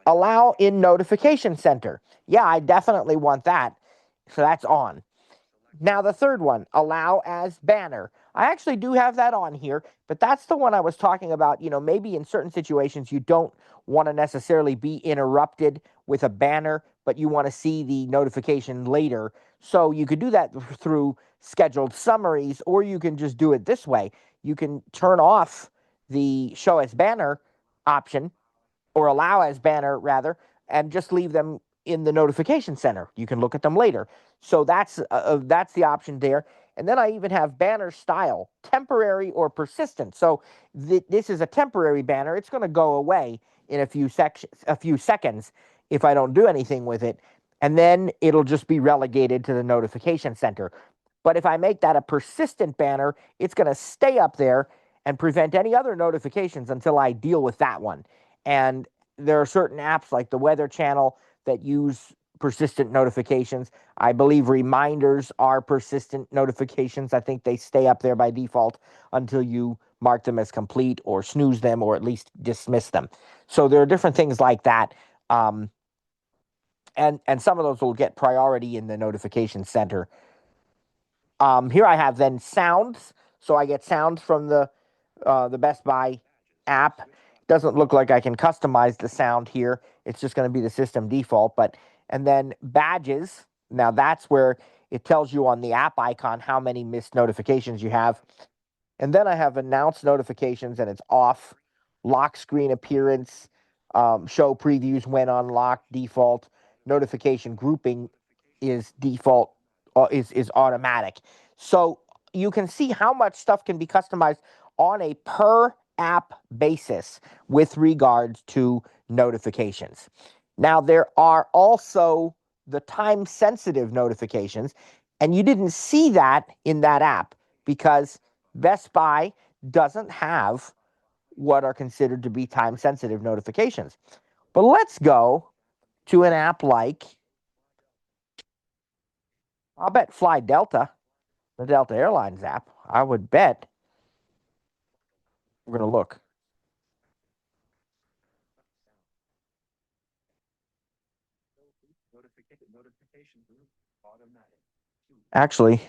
Allow in notification center. Yeah, I definitely want that. So that's on. Now the third one, allow as banner. I actually do have that on here, but that's the one I was talking about. Maybe in certain situations you don't want to necessarily be interrupted with a banner, but you want to see the notification later. So you could do that through scheduled summaries, or you can just do it this way. You can turn off the show as banner option, or allow as banner rather, and just leave them in the notification center. You can look at them later. So that's the option there. And then I even have banner style, temporary or persistent. So this is a temporary banner. It's going to go away in a few seconds if I don't do anything with it. And then it'll just be relegated to the notification center. But if I make that a persistent banner, it's going to stay up there and prevent any other notifications until I deal with that one. And there are certain apps like the Weather Channel that use persistent notifications. I believe reminders are persistent notifications. I think they stay up there by default until you mark them as complete or snooze them or at least dismiss them. So there are different things like that. And some of those will get priority in the notification center. Here I have then sounds. So I get sounds from the Best Buy app. Doesn't look like I can customize the sound here. It's just going to be the system default. And then badges. Now that's where it tells you on the app icon how many missed notifications you have. And then I have announced notifications and it's off. Lock screen appearance, show previews when unlocked, default. Notification grouping is default, is automatic. So you can see how much stuff can be customized on a per app basis with regards to notifications. Now, there are also the time sensitive notifications, and you didn't see that in that app because Best Buy doesn't have what are considered to be time sensitive notifications. But let's go to an app like, I'll bet Fly Delta, the Delta Airlines app. I would bet. We're going to look. Actually,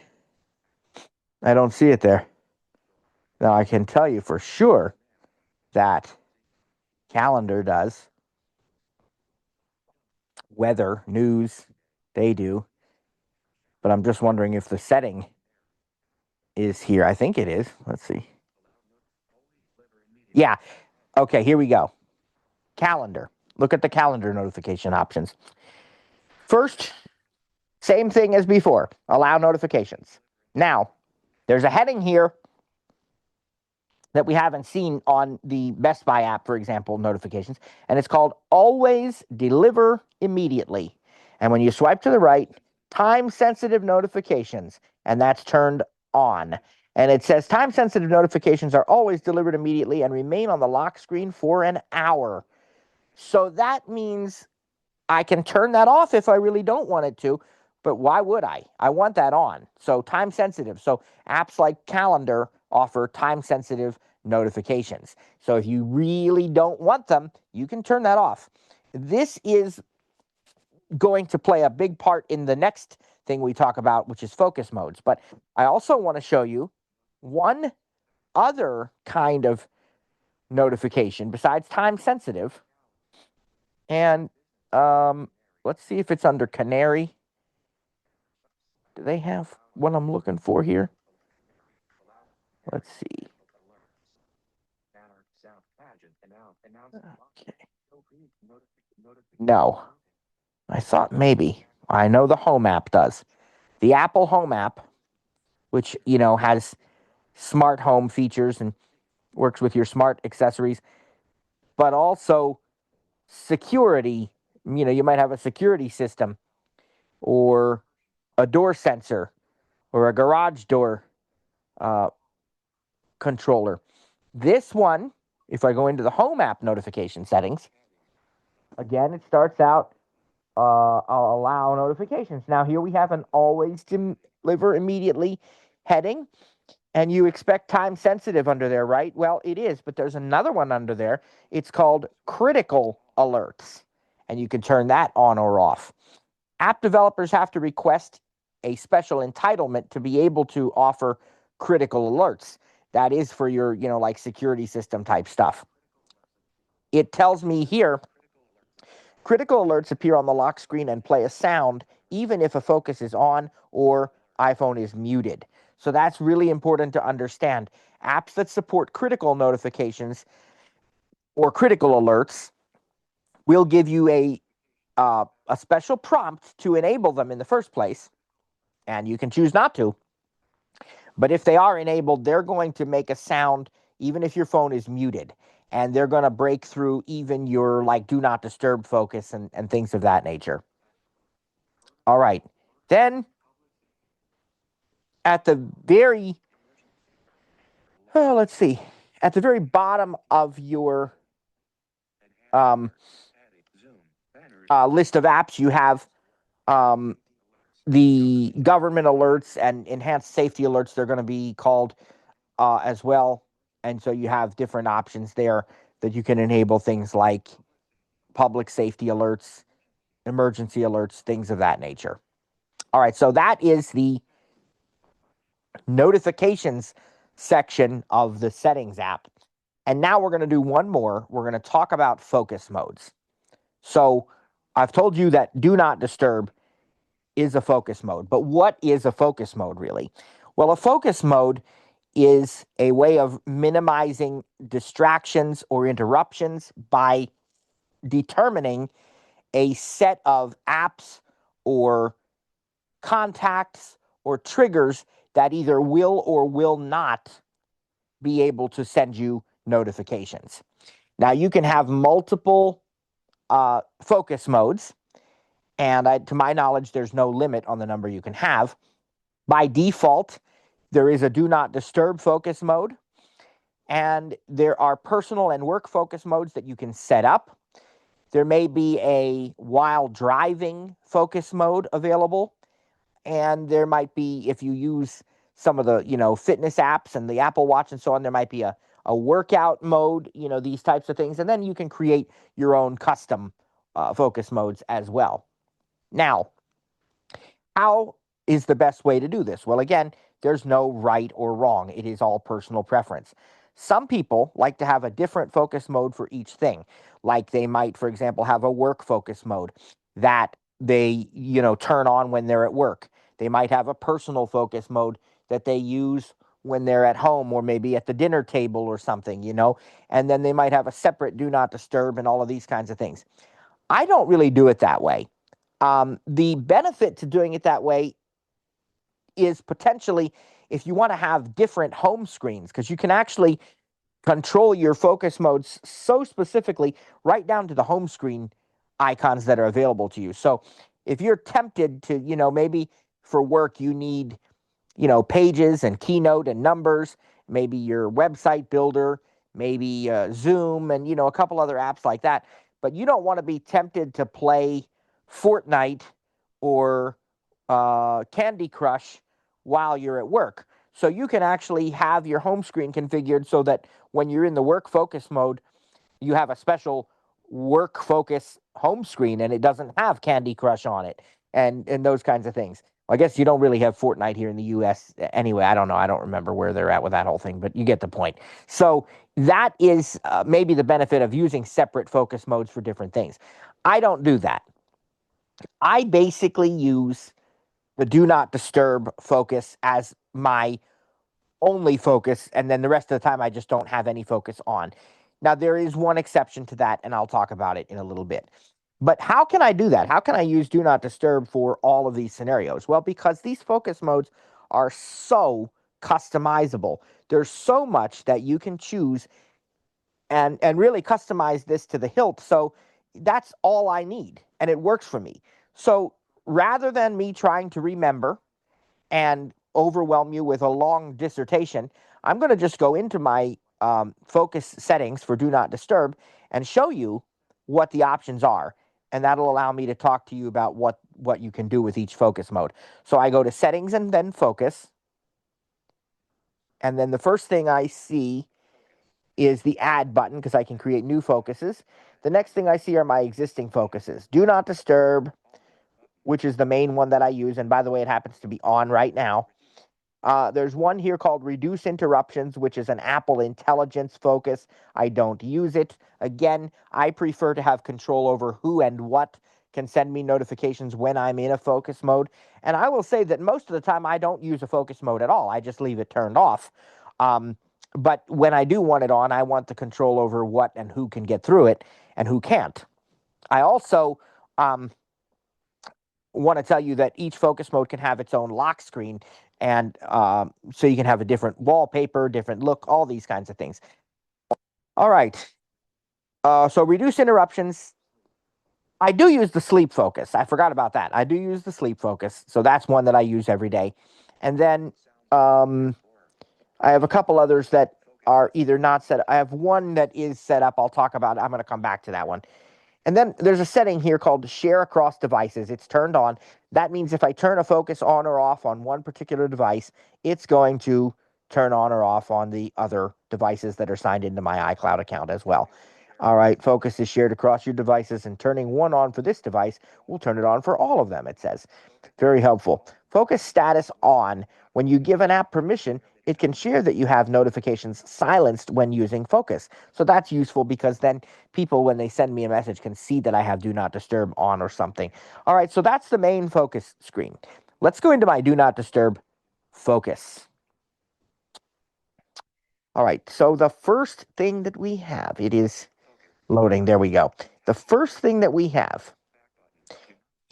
I don't see it there. Now, I can tell you for sure that Calendar does. Weather, news, they do. But I'm just wondering if the setting is here. I think it is. Let's see. Yeah. Okay, here we go. Calendar. Look at the calendar notification options. First, same thing as before. Allow notifications. Now, there's a heading here that we haven't seen on the Best Buy app, for example, notifications, and it's called Always Deliver Immediately. And when you swipe to the right, time-sensitive notifications, and that's turned on. And it says time-sensitive notifications are always delivered immediately and remain on the lock screen for an hour. So that means I can turn that off if I really don't want it to, but why would I? I want that on. So time sensitive. So apps like Calendar offer time sensitive notifications. So if you really don't want them, you can turn that off. This is going to play a big part in the next thing we talk about, which is focus modes. But I also want to show you one other kind of notification besides time sensitive. And let's see if it's under Canary. Do they have what I'm looking for here? Let's see. Okay. No, I thought maybe. I know the Home app does. The Apple Home app, which, has smart home features and works with your smart accessories, but also security. You might have a security system or a door sensor or a garage door controller. This one, if I go into the Home app notification settings, again, it starts out, I'll allow notifications. Now, here we have an always deliver immediately heading, and you expect time sensitive under there, right? Well, it is, but there's another one under there. It's called critical alerts, and you can turn that on or off. App developers have to request a special entitlement to be able to offer critical alerts. That is for your, like security system type stuff. It tells me here, critical alerts appear on the lock screen and play a sound even if a focus is on or iPhone is muted. So that's really important to understand. Apps that support critical notifications or critical alerts will give you a special prompt to enable them in the first place, and you can choose not to. But if they are enabled, they're going to make a sound even if your phone is muted. And they're going to break through even your do not disturb focus and things of that nature. All right. Then at the very, let's see, at the very bottom of your um, list of apps, you have um, the government alerts and enhanced safety alerts. They're going to be called as well. And so you have different options there that you can enable, things like public safety alerts, emergency alerts, things of that nature. All right, so that is the notifications section of the settings app. And now we're going to do one more. We're going to talk about focus modes. So I've told you that do not disturb is a focus mode. But what is a focus mode really? Well, a focus mode is a way of minimizing distractions or interruptions by determining a set of apps or contacts or triggers that either will or will not be able to send you notifications. Now, you can have multiple focus modes, and to my knowledge, there's no limit on the number you can have. By default, there is a do not disturb focus mode, and there are personal and work focus modes that you can set up. There may be a while driving focus mode available, and there might be, if you use some of the, fitness apps and the Apple Watch and so on, there might be a workout mode, these types of things. And then you can create your own custom focus modes as well. Now, how is the best way to do this? Well, again, there's no right or wrong. It is all personal preference. Some people like to have a different focus mode for each thing. Like they might, for example, have a work focus mode that they, turn on when they're at work. They might have a personal focus mode that they use when they're at home or maybe at the dinner table or something, and then they might have a separate do not disturb and all of these kinds of things. I don't really do it that way. The benefit to doing it that way is potentially if you want to have different home screens, because you can actually control your focus modes so specifically right down to the home screen icons that are available to you. So if you're tempted to, maybe for work you need, pages and Keynote and numbers, maybe your website builder, maybe Zoom and, a couple other apps like that. But you don't want to be tempted to play Fortnite or Candy Crush while you're at work. So you can actually have your home screen configured so that when you're in the work focus mode, you have a special work focus home screen and it doesn't have Candy Crush on it and those kinds of things. Well, I guess you don't really have Fortnite here in the US anyway. I don't know. I don't remember where they're at with that whole thing, but you get the point. So that is maybe the benefit of using separate focus modes for different things. I don't do that. I basically use the do not disturb focus as my only focus, and then the rest of the time I just don't have any focus on. Now, there is one exception to that, and I'll talk about it in a little bit. But how can I do that? How can I use do not disturb for all of these scenarios? Well, because these focus modes are so customizable. There's so much that you can choose and really customize this to the hilt. So that's all I need, and it works for me. So rather than me trying to remember and overwhelm you with a long dissertation, I'm going to just go into my focus settings for Do Not Disturb and show you what the options are. And that'll allow me to talk to you about what you can do with each focus mode. So I go to Settings and then Focus. And then the first thing I see is the Add button because I can create new focuses. The next thing I see are my existing focuses. Do Not Disturb, which is the main one that I use. And by the way, it happens to be on right now. There's one here called Reduce Interruptions, which is an Apple Intelligence focus. I don't use it. Again, I prefer to have control over who and what can send me notifications when I'm in a focus mode. And I will say that most of the time I don't use a focus mode at all. I just leave it turned off. But when I do want it on, I want the control over what and who can get through it and who can't. I also want to tell you that each focus mode can have its own lock screen. And so you can have a different wallpaper, different look, all these kinds of things. All right. So reduce interruptions. I do use the sleep focus. I forgot about that. I do use the sleep focus. So that's one that I use every day. And then I have a couple others that are either not set. I have one that is set up. I'll talk about it. I'm going to come back to that one. And then there's a setting here called share across devices. It's turned on. That means if I turn a focus on or off on one particular device, it's going to turn on or off on the other devices that are signed into my iCloud account as well. All right, focus is shared across your devices, and turning one on for this device will turn it on for all of them, it says. Very helpful. Focus status on. When you give an app permission, it can share that you have notifications silenced when using Focus. So that's useful because then people, when they send me a message, can see that I have Do Not Disturb on or something. All right, so that's the main Focus screen. Let's go into my Do Not Disturb Focus. All right, so the first thing that we have, it is loading. There we go. The first thing that we have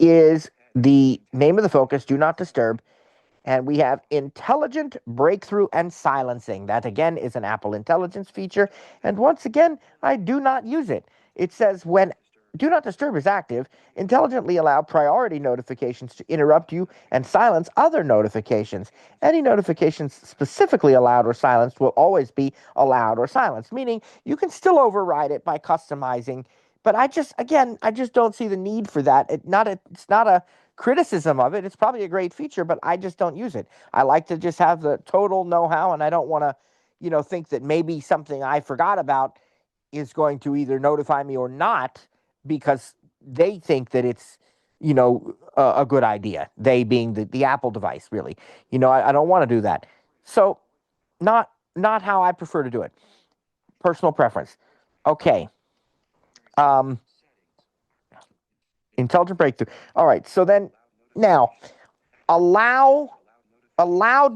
is the name of the focus, Do Not Disturb. And we have intelligent breakthrough and silencing. That, again, is an Apple Intelligence feature. And once again, I do not use it. It says when Do Not Disturb is active, intelligently allow priority notifications to interrupt you and silence other notifications. Any notifications specifically allowed or silenced will always be allowed or silenced, meaning you can still override it by customizing. But I just don't see the need for that. It's not a criticism of it. It's probably a great feature, but I just don't use it. I like to just have the total know-how, and I don't want to, think that maybe something I forgot about is going to either notify me or not because they think that it's, a good idea. They being the Apple device, really. I don't want to do that. So not how I prefer to do it. Personal preference. Okay. Intelligent breakthrough. All right. So then now allowed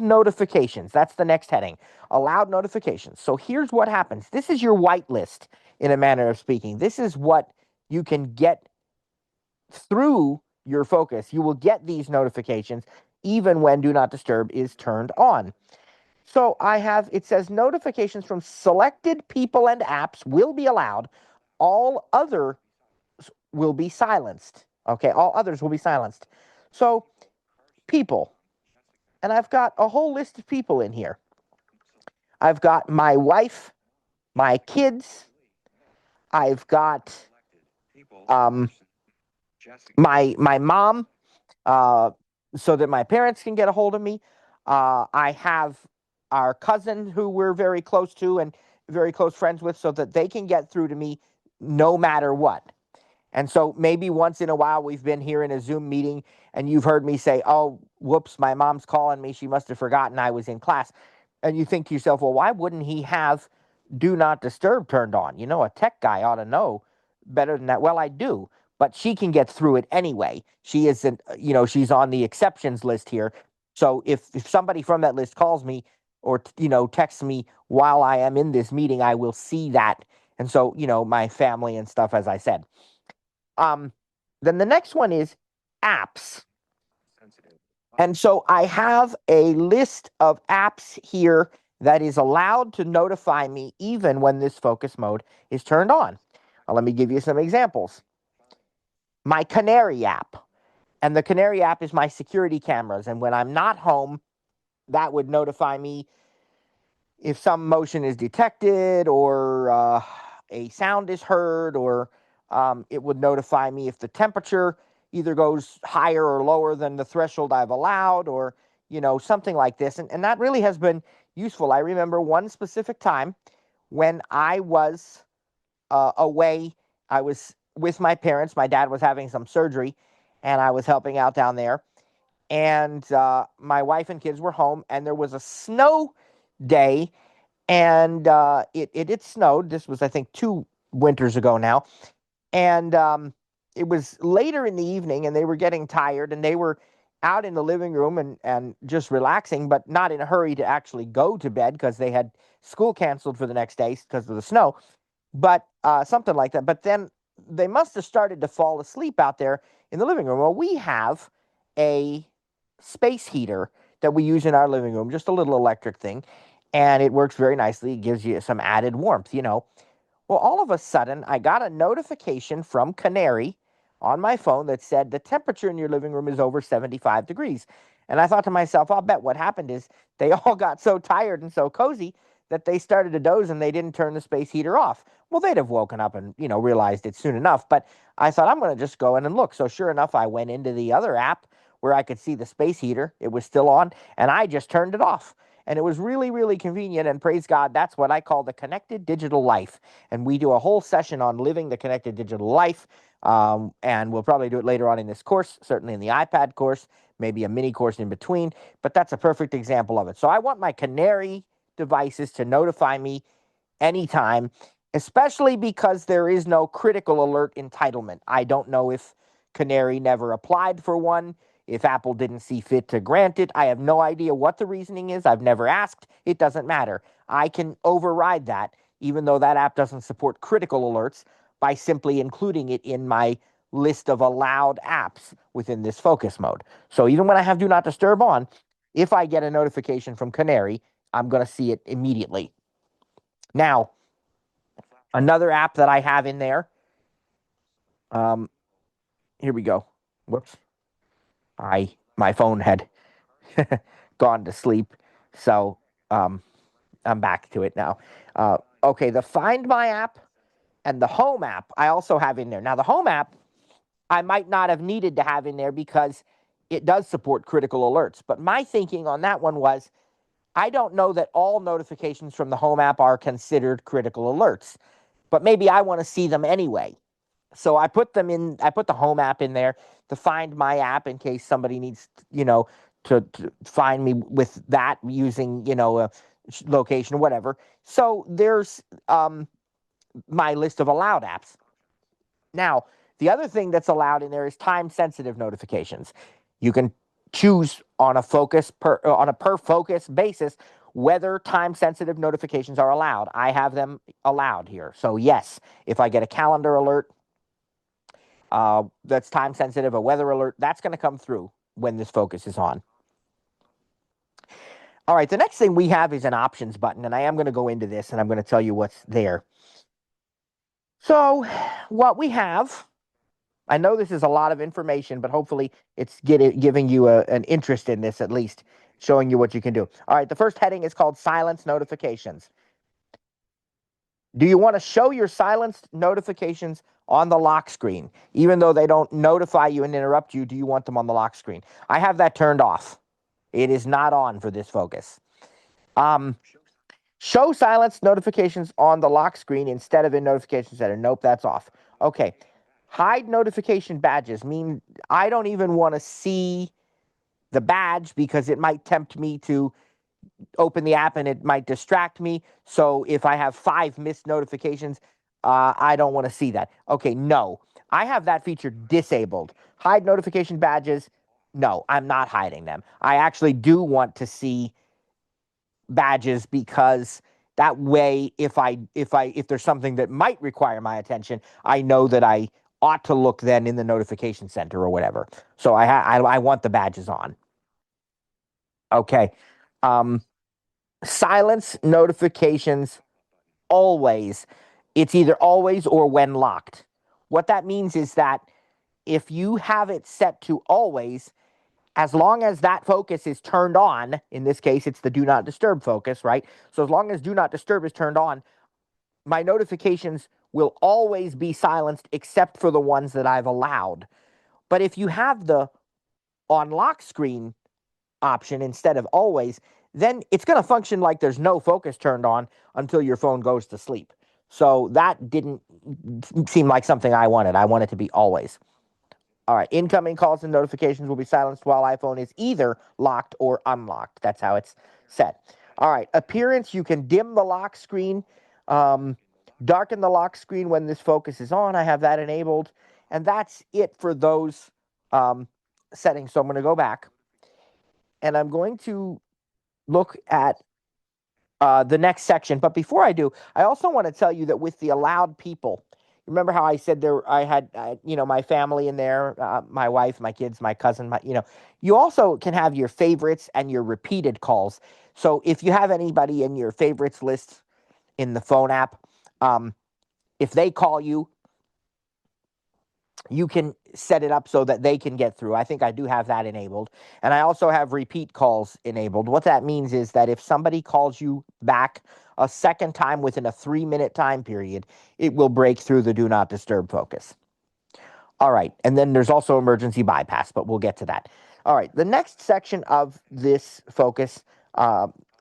notifications. That's the next heading. Allowed notifications. So here's what happens. This is your whitelist in a manner of speaking. This is what you can get through your focus. You will get these notifications even when Do Not Disturb is turned on. So it says notifications from selected people and apps will be allowed. All others will be silenced. Okay, all others will be silenced. So people, and I've got a whole list of people in here. I've got my wife, my kids. I've got my mom, so that my parents can get a hold of me. I have our cousin who we're very close to and very close friends with, so that they can get through to me no matter what. And so maybe once in a while we've been here in a Zoom meeting and you've heard me say, oh, whoops, my mom's calling me. She must have forgotten I was in class. And you think to yourself, well, why wouldn't he have Do Not Disturb turned on? A tech guy ought to know better than that. Well, I do, but she can get through it anyway. She isn't, she's on the exceptions list here. So if somebody from that list calls me or, texts me while I am in this meeting, I will see that. And so, my family and stuff, as I said. Then the next one is apps. And so I have a list of apps here that is allowed to notify me even when this focus mode is turned on. Let me give you some examples. My Canary app. And the Canary app is my security cameras. And when I'm not home, that would notify me if some motion is detected or a sound is heard, or it would notify me if the temperature either goes higher or lower than the threshold I've allowed, or, something like this. And that really has been useful. I remember one specific time when I was away. I was with my parents. My dad was having some surgery, and I was helping out down there. And my wife and kids were home, and there was a snow day, and it snowed. This was, I think, 2 winters ago now. And it was later in the evening, and they were getting tired, and they were out in the living room and just relaxing, but not in a hurry to actually go to bed because they had school canceled for the next day because of the snow, but something like that. But then they must have started to fall asleep out there in the living room. Well, we have a space heater that we use in our living room, just a little electric thing, and it works very nicely. It gives you some added warmth, Well, all of a sudden, I got a notification from Canary on my phone that said the temperature in your living room is over 75 degrees. And I thought to myself, I'll bet what happened is they all got so tired and so cozy that they started to doze and they didn't turn the space heater off. Well, they'd have woken up and, realized it soon enough. But I thought, I'm going to just go in and look. So sure enough, I went into the other app where I could see the space heater. It was still on, and I just turned it off. And it was really, really convenient. And praise God, that's what I call the connected digital life. And we do a whole session on living the connected digital life. And we'll probably do it later on in this course, certainly in the iPad course, maybe a mini course in between. But that's a perfect example of it. So I want my Canary devices to notify me anytime, especially because there is no critical alert entitlement. I don't know if Canary never applied for one, if Apple didn't see fit to grant it. I have no idea what the reasoning is. I've never asked. It doesn't matter. I can override that, even though that app doesn't support critical alerts, by simply including it in my list of allowed apps within this focus mode. So even when I have Do Not Disturb on, if I get a notification from Canary, I'm going to see it immediately. Now, another app that I have in there, here we go. Whoops. My phone had gone to sleep, so I'm back to it now. Okay, the Find My app and the Home app I also have in there. Now, the Home app I might not have needed to have in there because it does support critical alerts. But my thinking on that one was, I don't know that all notifications from the Home app are considered critical alerts, but maybe I want to see them anyway. So I put the Home app in there, to Find My app in case somebody needs, to find me with that using, a location or whatever. So there's my list of allowed apps. Now, the other thing that's allowed in there is time-sensitive notifications. You can choose on a per focus basis whether time-sensitive notifications are allowed. I have them allowed here. So yes, if I get a calendar alert that's time-sensitive, a weather alert, that's going to come through when this focus is on. All right, the next thing we have is an options button, and I am going to go into this, and I'm going to tell you what's there. So what we have, I know this is a lot of information, but hopefully it's giving you an interest in this, at least showing you what you can do. All right, the first heading is called Silence Notifications. Do you want to show your silenced notifications on the lock screen? Even though they don't notify you and interrupt you, do you want them on the lock screen? I have that turned off. It is not on for this focus. Show silence notifications on the lock screen instead of in Notification Center. Nope, that's off. Okay. Hide notification badges mean I don't even want to see the badge because it might tempt me to open the app and it might distract me. So if I have 5 missed notifications, I don't want to see that. Okay, no. I have that feature disabled. Hide notification badges. No, I'm not hiding them. I actually do want to see badges because that way, if there's something that might require my attention, I know that I ought to look then in the Notification Center or whatever. So I want the badges on. Okay. Silence notifications always. It's either always or when locked. What that means is that if you have it set to always, as long as that focus is turned on, in this case, it's the Do Not Disturb focus, right? So as long as Do Not Disturb is turned on, my notifications will always be silenced except for the ones that I've allowed. But if you have the on lock screen option instead of always, then it's going to function like there's no focus turned on until your phone goes to sleep. So that didn't seem like something I wanted. I want it to be always. All right, incoming calls and notifications will be silenced while iPhone is either locked or unlocked. That's how it's set. All right, appearance, you can dim the lock screen, darken the lock screen when this focus is on. I have that enabled. And that's it for those settings. So I'm going to go back. And I'm going to look at the next section. But before I do, I also want to tell you that with the allowed people, remember how I said I had, my family in there, my wife, my kids, my cousin, you also can have your favorites and your repeated calls. So if you have anybody in your favorites list in the phone app, if they call you, you can set it up so that they can get through. I think I do have that enabled. And I also have repeat calls enabled. What that means is that if somebody calls you back a second time within a 3-minute time period, it will break through the do not disturb focus. All right. And then there's also emergency bypass, but we'll get to that. All right. The next section of this focus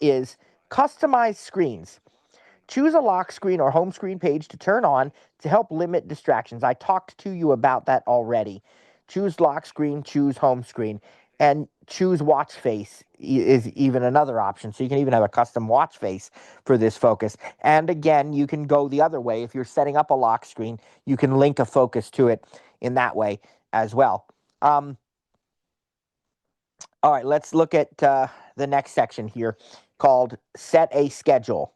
is customize screens. Choose a lock screen or home screen page to turn on to help limit distractions. I talked to you about that already. Choose lock screen, choose home screen, and choose watch face is even another option. So you can even have a custom watch face for this focus. And again, you can go the other way. If you're setting up a lock screen, you can link a focus to it in that way as well. All right, let's look at the next section here called Set a Schedule.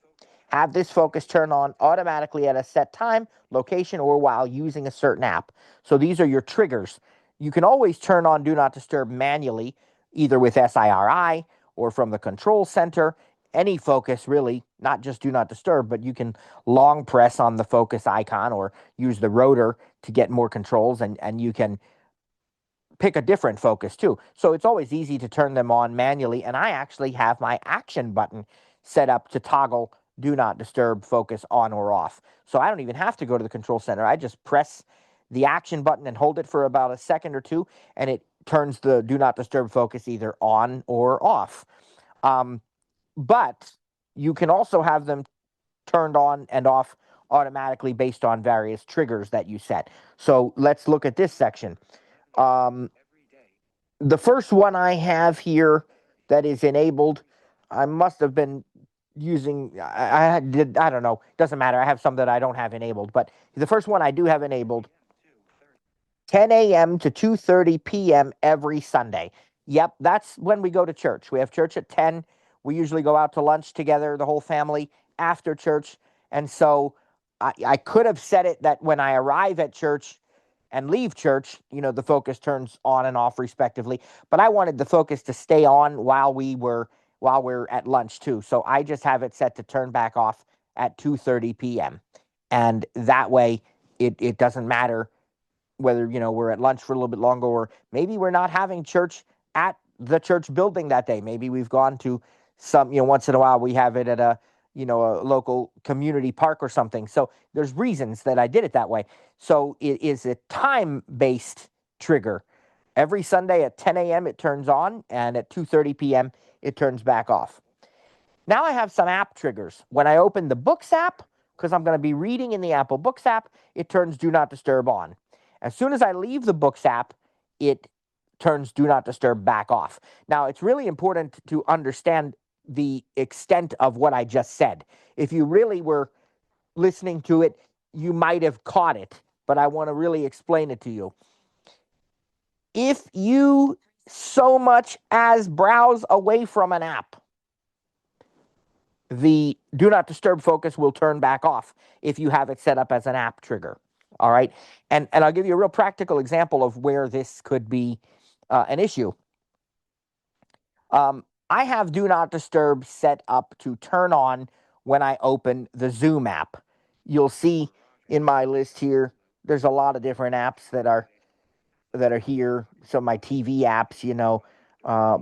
Have this focus turn on automatically at a set time, location, or while using a certain app. So these are your triggers. You can always turn on Do Not Disturb manually, either with SIRI or from the control center. Any focus, really, not just Do Not Disturb, but you can long press on the focus icon or use the rotor to get more controls, and you can pick a different focus too. So it's always easy to turn them on manually. And I actually have my action button set up to toggle do not disturb focus on or off. So I don't even have to go to the control center. I just press the action button and hold it for about a second or two, and it turns the do not disturb focus either on or off. But you can also have them turned on and off automatically based on various triggers that you set. So let's look at this section. Um, the first one I have here that is enabled, I must have been using, I don't know, doesn't matter. I have some that I don't have enabled, but the first one I do have enabled, 10 a.m. to 2:30 p.m. every Sunday. Yep, that's when we go to church. We have church at 10. We usually go out to lunch together, the whole family, after church. And so I could have set it that when I arrive at church and leave church, the focus turns on and off respectively. But I wanted the focus to stay on while we're at lunch too. So I just have it set to turn back off at 2:30 p.m. And that way it doesn't matter whether we're at lunch for a little bit longer, or maybe we're not having church at the church building that day. Maybe we've gone to some, once in a while we have it at a local community park or something. So there's reasons that I did it that way. So it is a time-based trigger. Every Sunday at 10 a.m. it turns on, and at 2:30 p.m. it turns back off. Now I have some app triggers. When I open the Books app, because I'm going to be reading in the Apple Books app, it turns Do Not Disturb on. As soon as I leave the Books app, it turns Do Not Disturb back off. Now, it's really important to understand the extent of what I just said. If you really were listening to it, you might have caught it, but I want to really explain it to you. If you so much as browse away from an app, the do not disturb focus will turn back off if you have it set up as an app trigger. All right. And I'll give you a real practical example of where this could be an issue. I have do not disturb set up to turn on when I open the Zoom app. You'll see in my list here, there's a lot of different apps that are here. So my TV apps,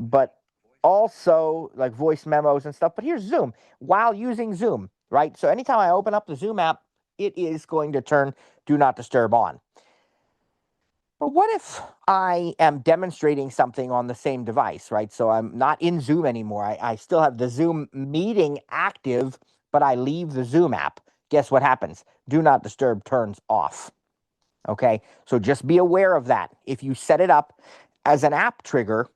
but also like voice memos and stuff. But here's Zoom while using Zoom, right? So anytime I open up the Zoom app, it is going to turn do not disturb on. But what if I am demonstrating something on the same device, right? So I'm not in Zoom anymore. I still have the Zoom meeting active, but I leave the Zoom app. Guess what happens? Do not disturb turns off. Okay, so just be aware of that. If you set it up as an app trigger,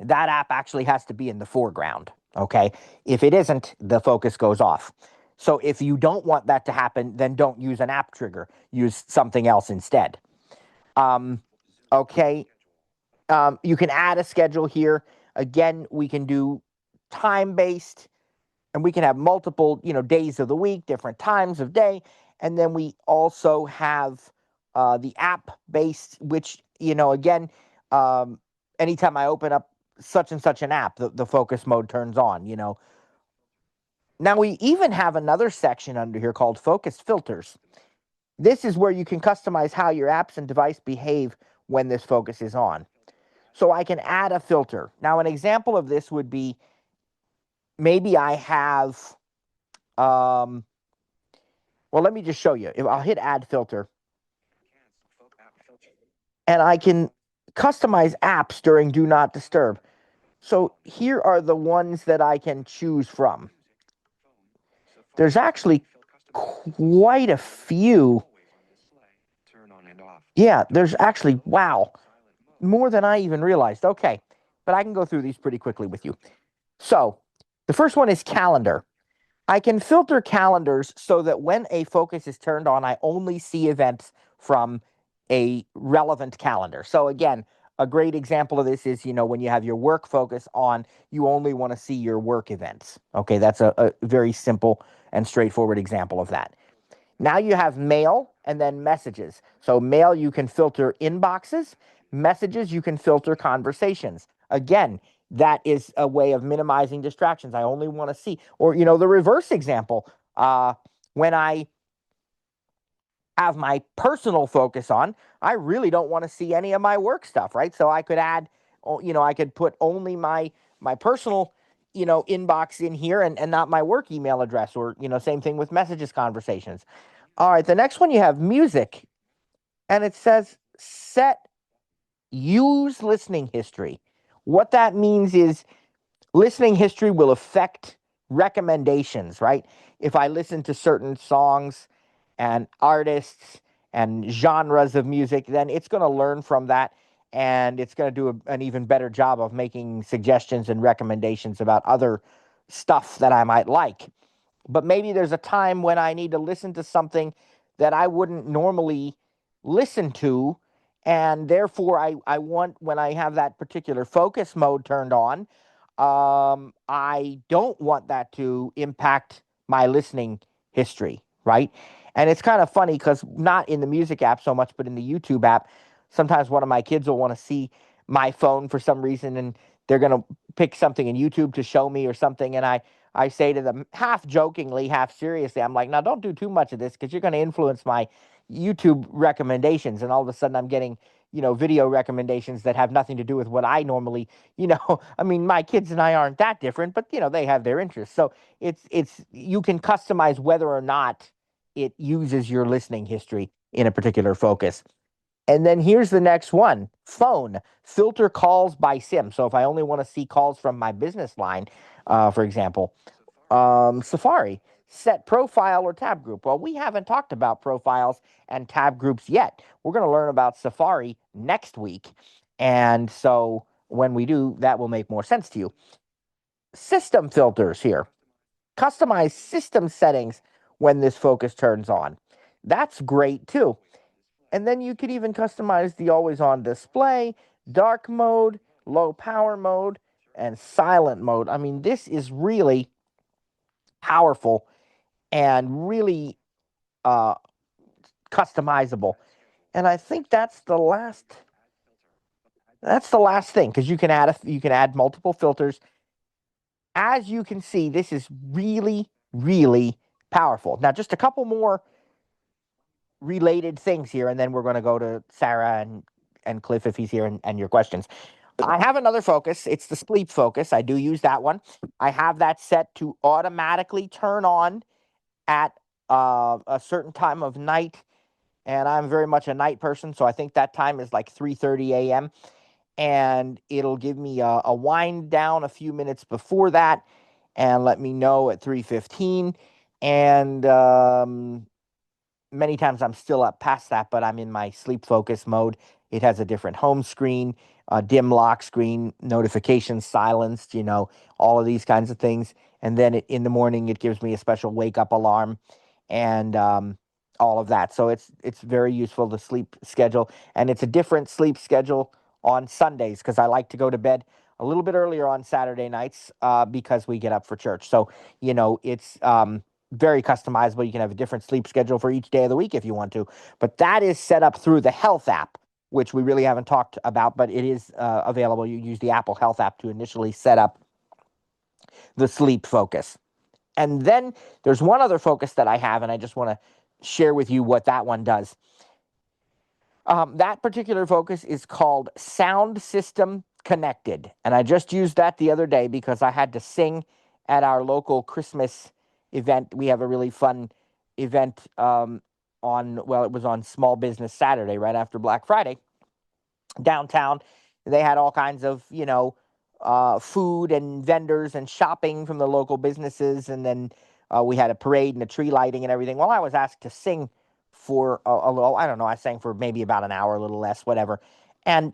that app actually has to be in the foreground. Okay, if it isn't, the focus goes off. So if you don't want that to happen, then don't use an app trigger. Use something else instead. Okay, you can add a schedule here. Again, we can do time-based, and we can have multiple, days of the week, different times of day. And then we also have the app-based, which, again, anytime I open up such and such an app, the focus mode turns on, Now we even have another section under here called focus filters. This is where you can customize how your apps and device behave when this focus is on. So I can add a filter. Now, an example of this would be maybe I have, well, let me just show you. I'll hit add filter, and I can customize apps during do not disturb. So here are the ones that I can choose from. There's actually quite a few. Yeah, there's actually, wow, more than I even realized. Okay, but I can go through these pretty quickly with you. So the first one is calendar. I can filter calendars so that when a focus is turned on, I only see events from a relevant calendar. So again, a great example of this is, when you have your work focus on, you only want to see your work events. Okay, that's a very simple and straightforward example of that. Now you have mail and then messages. So mail, you can filter inboxes. Messages, you can filter conversations. Again, that is a way of minimizing distractions. I only want to see, or, the reverse example, when I have my personal focus on, I really don't want to see any of my work stuff, right? So I could add, I could put only my personal, inbox in here and not my work email address, or, same thing with messages, conversations. All right, the next one you have music, and it says use listening history. What that means is listening history will affect recommendations, right? If I listen to certain songs and artists and genres of music, then it's going to learn from that, and it's going to do an even better job of making suggestions and recommendations about other stuff that I might like. But maybe there's a time when I need to listen to something that I wouldn't normally listen to. And therefore, I want, when I have that particular focus mode turned on, I don't want that to impact my listening history, right? And it's kind of funny because not in the music app so much, but in the YouTube app, sometimes one of my kids will want to see my phone for some reason, and they're going to pick something in YouTube to show me or something. And I say to them, half jokingly, half seriously, I'm like, now don't do too much of this because you're going to influence my YouTube recommendations. And all of a sudden I'm getting, video recommendations that have nothing to do with what I normally, I mean, my kids and I aren't that different, but they have their interests. So you can customize whether or not it uses your listening history in a particular focus. And then here's the next one, phone, filter calls by SIM. So if I only want to see calls from my business line, for example, Safari, set profile or tab group. Well, we haven't talked about profiles and tab groups yet. We're going to learn about Safari next week. And so when we do, that will make more sense to you. System filters here. Customize system settings when this focus turns on. That's great too. And then you could even customize the always on display, dark mode, low power mode, and silent mode. I mean, this is really powerful and really uh, customizable. And I think that's the last thing, because you can add multiple filters. As you can see, this is really, really powerful. Now, just a couple more related things here, and then we're going to go to Sarah and Cliff if he's here, and your questions. I have another focus. It's the sleep focus. I do use that one. I have that set to automatically turn on at a certain time of night, and I'm very much a night person, so I think that time is like 3:30 a.m. And it'll give me a wind down a few minutes before that, and let me know at 3:15. And many times I'm still up past that, but I'm in my sleep focus mode. It has a different home screen, dim lock screen, notifications silenced, all of these kinds of things. And then in the morning, it gives me a special wake up alarm, and all of that. So it's very useful to sleep schedule, and it's a different sleep schedule on Sundays because I like to go to bed a little bit earlier on Saturday nights because we get up for church. So it's very customizable. You can have a different sleep schedule for each day of the week if you want to. But that is set up through the Health app, which we really haven't talked about, but it is available. You use the Apple Health app to initially set up the sleep focus. And then there's one other focus that I have, and I just want to share with you what that one does. That particular focus is called Sound System Connected. And I just used that the other day because I had to sing at our local Christmas event. We have a really fun event it was on Small Business Saturday, right after Black Friday, downtown. They had all kinds of, food and vendors and shopping from the local businesses. And then we had a parade and a tree lighting and everything. Well, I was asked to sing for a little, I don't know, I sang for maybe about an hour, a little less, whatever. And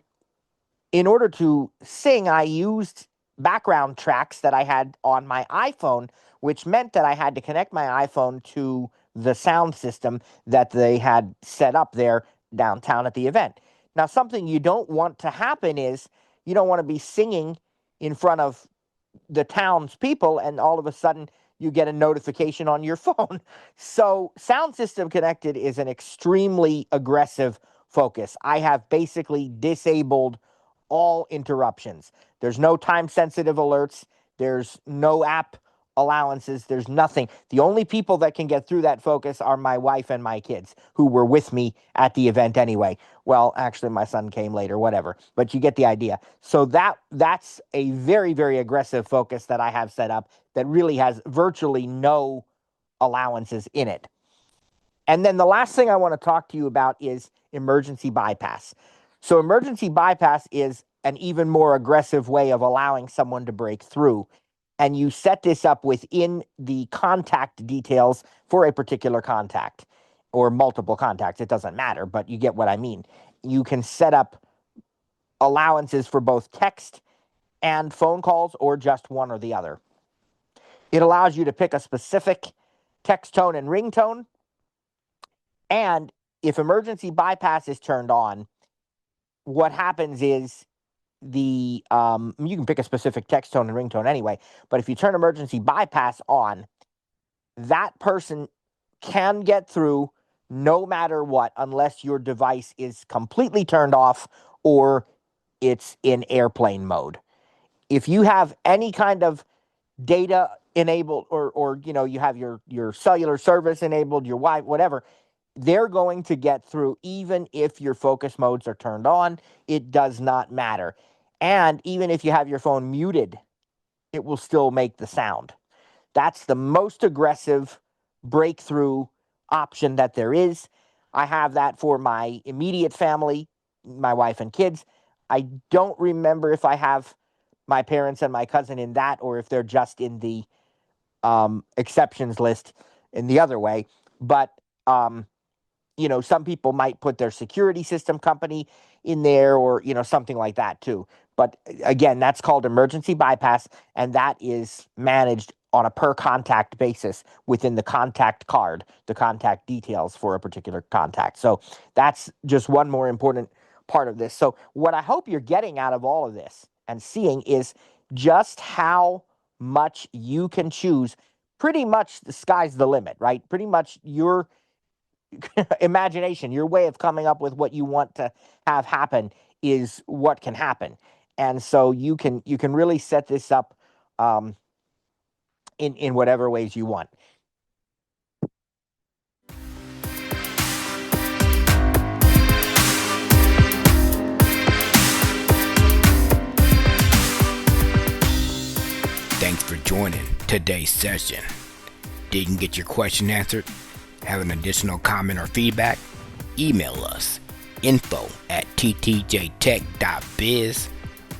in order to sing, I used background tracks that I had on my iPhone, which meant that I had to connect my iPhone to the sound system that they had set up there downtown at the event. Now, something you don't want to happen is you don't want to be singing in front of the townspeople and all of a sudden you get a notification on your phone. So Sound System Connected is an extremely aggressive focus. I have basically disabled all interruptions. There's no time-sensitive alerts. There's no app allowances. There's nothing. The only people that can get through that focus are my wife and my kids, who were with me at the event anyway. Well, actually, my son came later, whatever. But you get the idea. So that's a very, very aggressive focus that I have set up that really has virtually no allowances in it. And then the last thing I want to talk to you about is emergency bypass. So emergency bypass is an even more aggressive way of allowing someone to break through. And you set this up within the contact details for a particular contact or multiple contacts. It doesn't matter, but you get what I mean. You can set up allowances for both text and phone calls or just one or the other. It allows you to pick a specific text tone and ringtone. And if emergency bypass is turned on, what happens is you can pick a specific text tone and ringtone anyway, but if you turn emergency bypass on, that person can get through no matter what, unless your device is completely turned off or it's in airplane mode. If you have any kind of data enabled or you have your cellular service enabled, your Wi-Fi, whatever, they're going to get through even if your focus modes are turned on. It does not matter. And even if you have your phone muted, it will still make the sound. That's the most aggressive breakthrough option that there is. I have that for my immediate family, my wife and kids. I don't remember if I have my parents and my cousin in that or if they're just in the exceptions list in the other way. But some people might put their security system company in there or, something like that too. But again, that's called emergency bypass, and that is managed on a per contact basis within the contact card, the contact details for a particular contact. So that's just one more important part of this. So what I hope you're getting out of all of this and seeing is just how much you can choose. Pretty much the sky's the limit, right? Pretty much your imagination, your way of coming up with what you want to have happen is what can happen. And so you can really set this up in whatever ways you want. Thanks for joining today's session. Didn't get your question answered? Have an additional comment or feedback? Email us info@ttjtech.biz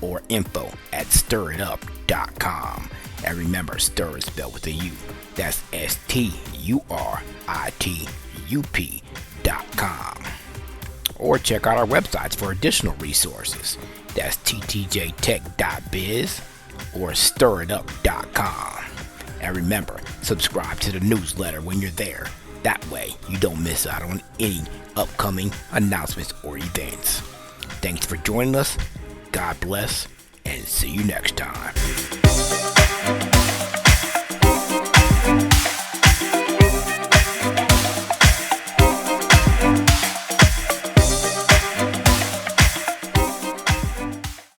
or info@stiritup.com. And remember, stir is spelled with a U. That's STURITUP.com. Or check out our websites for additional resources. That's ttjtech.biz or stiritup.com. And remember, subscribe to the newsletter when you're there. That way, you don't miss out on any upcoming announcements or events. Thanks for joining us. God bless, and see you next time.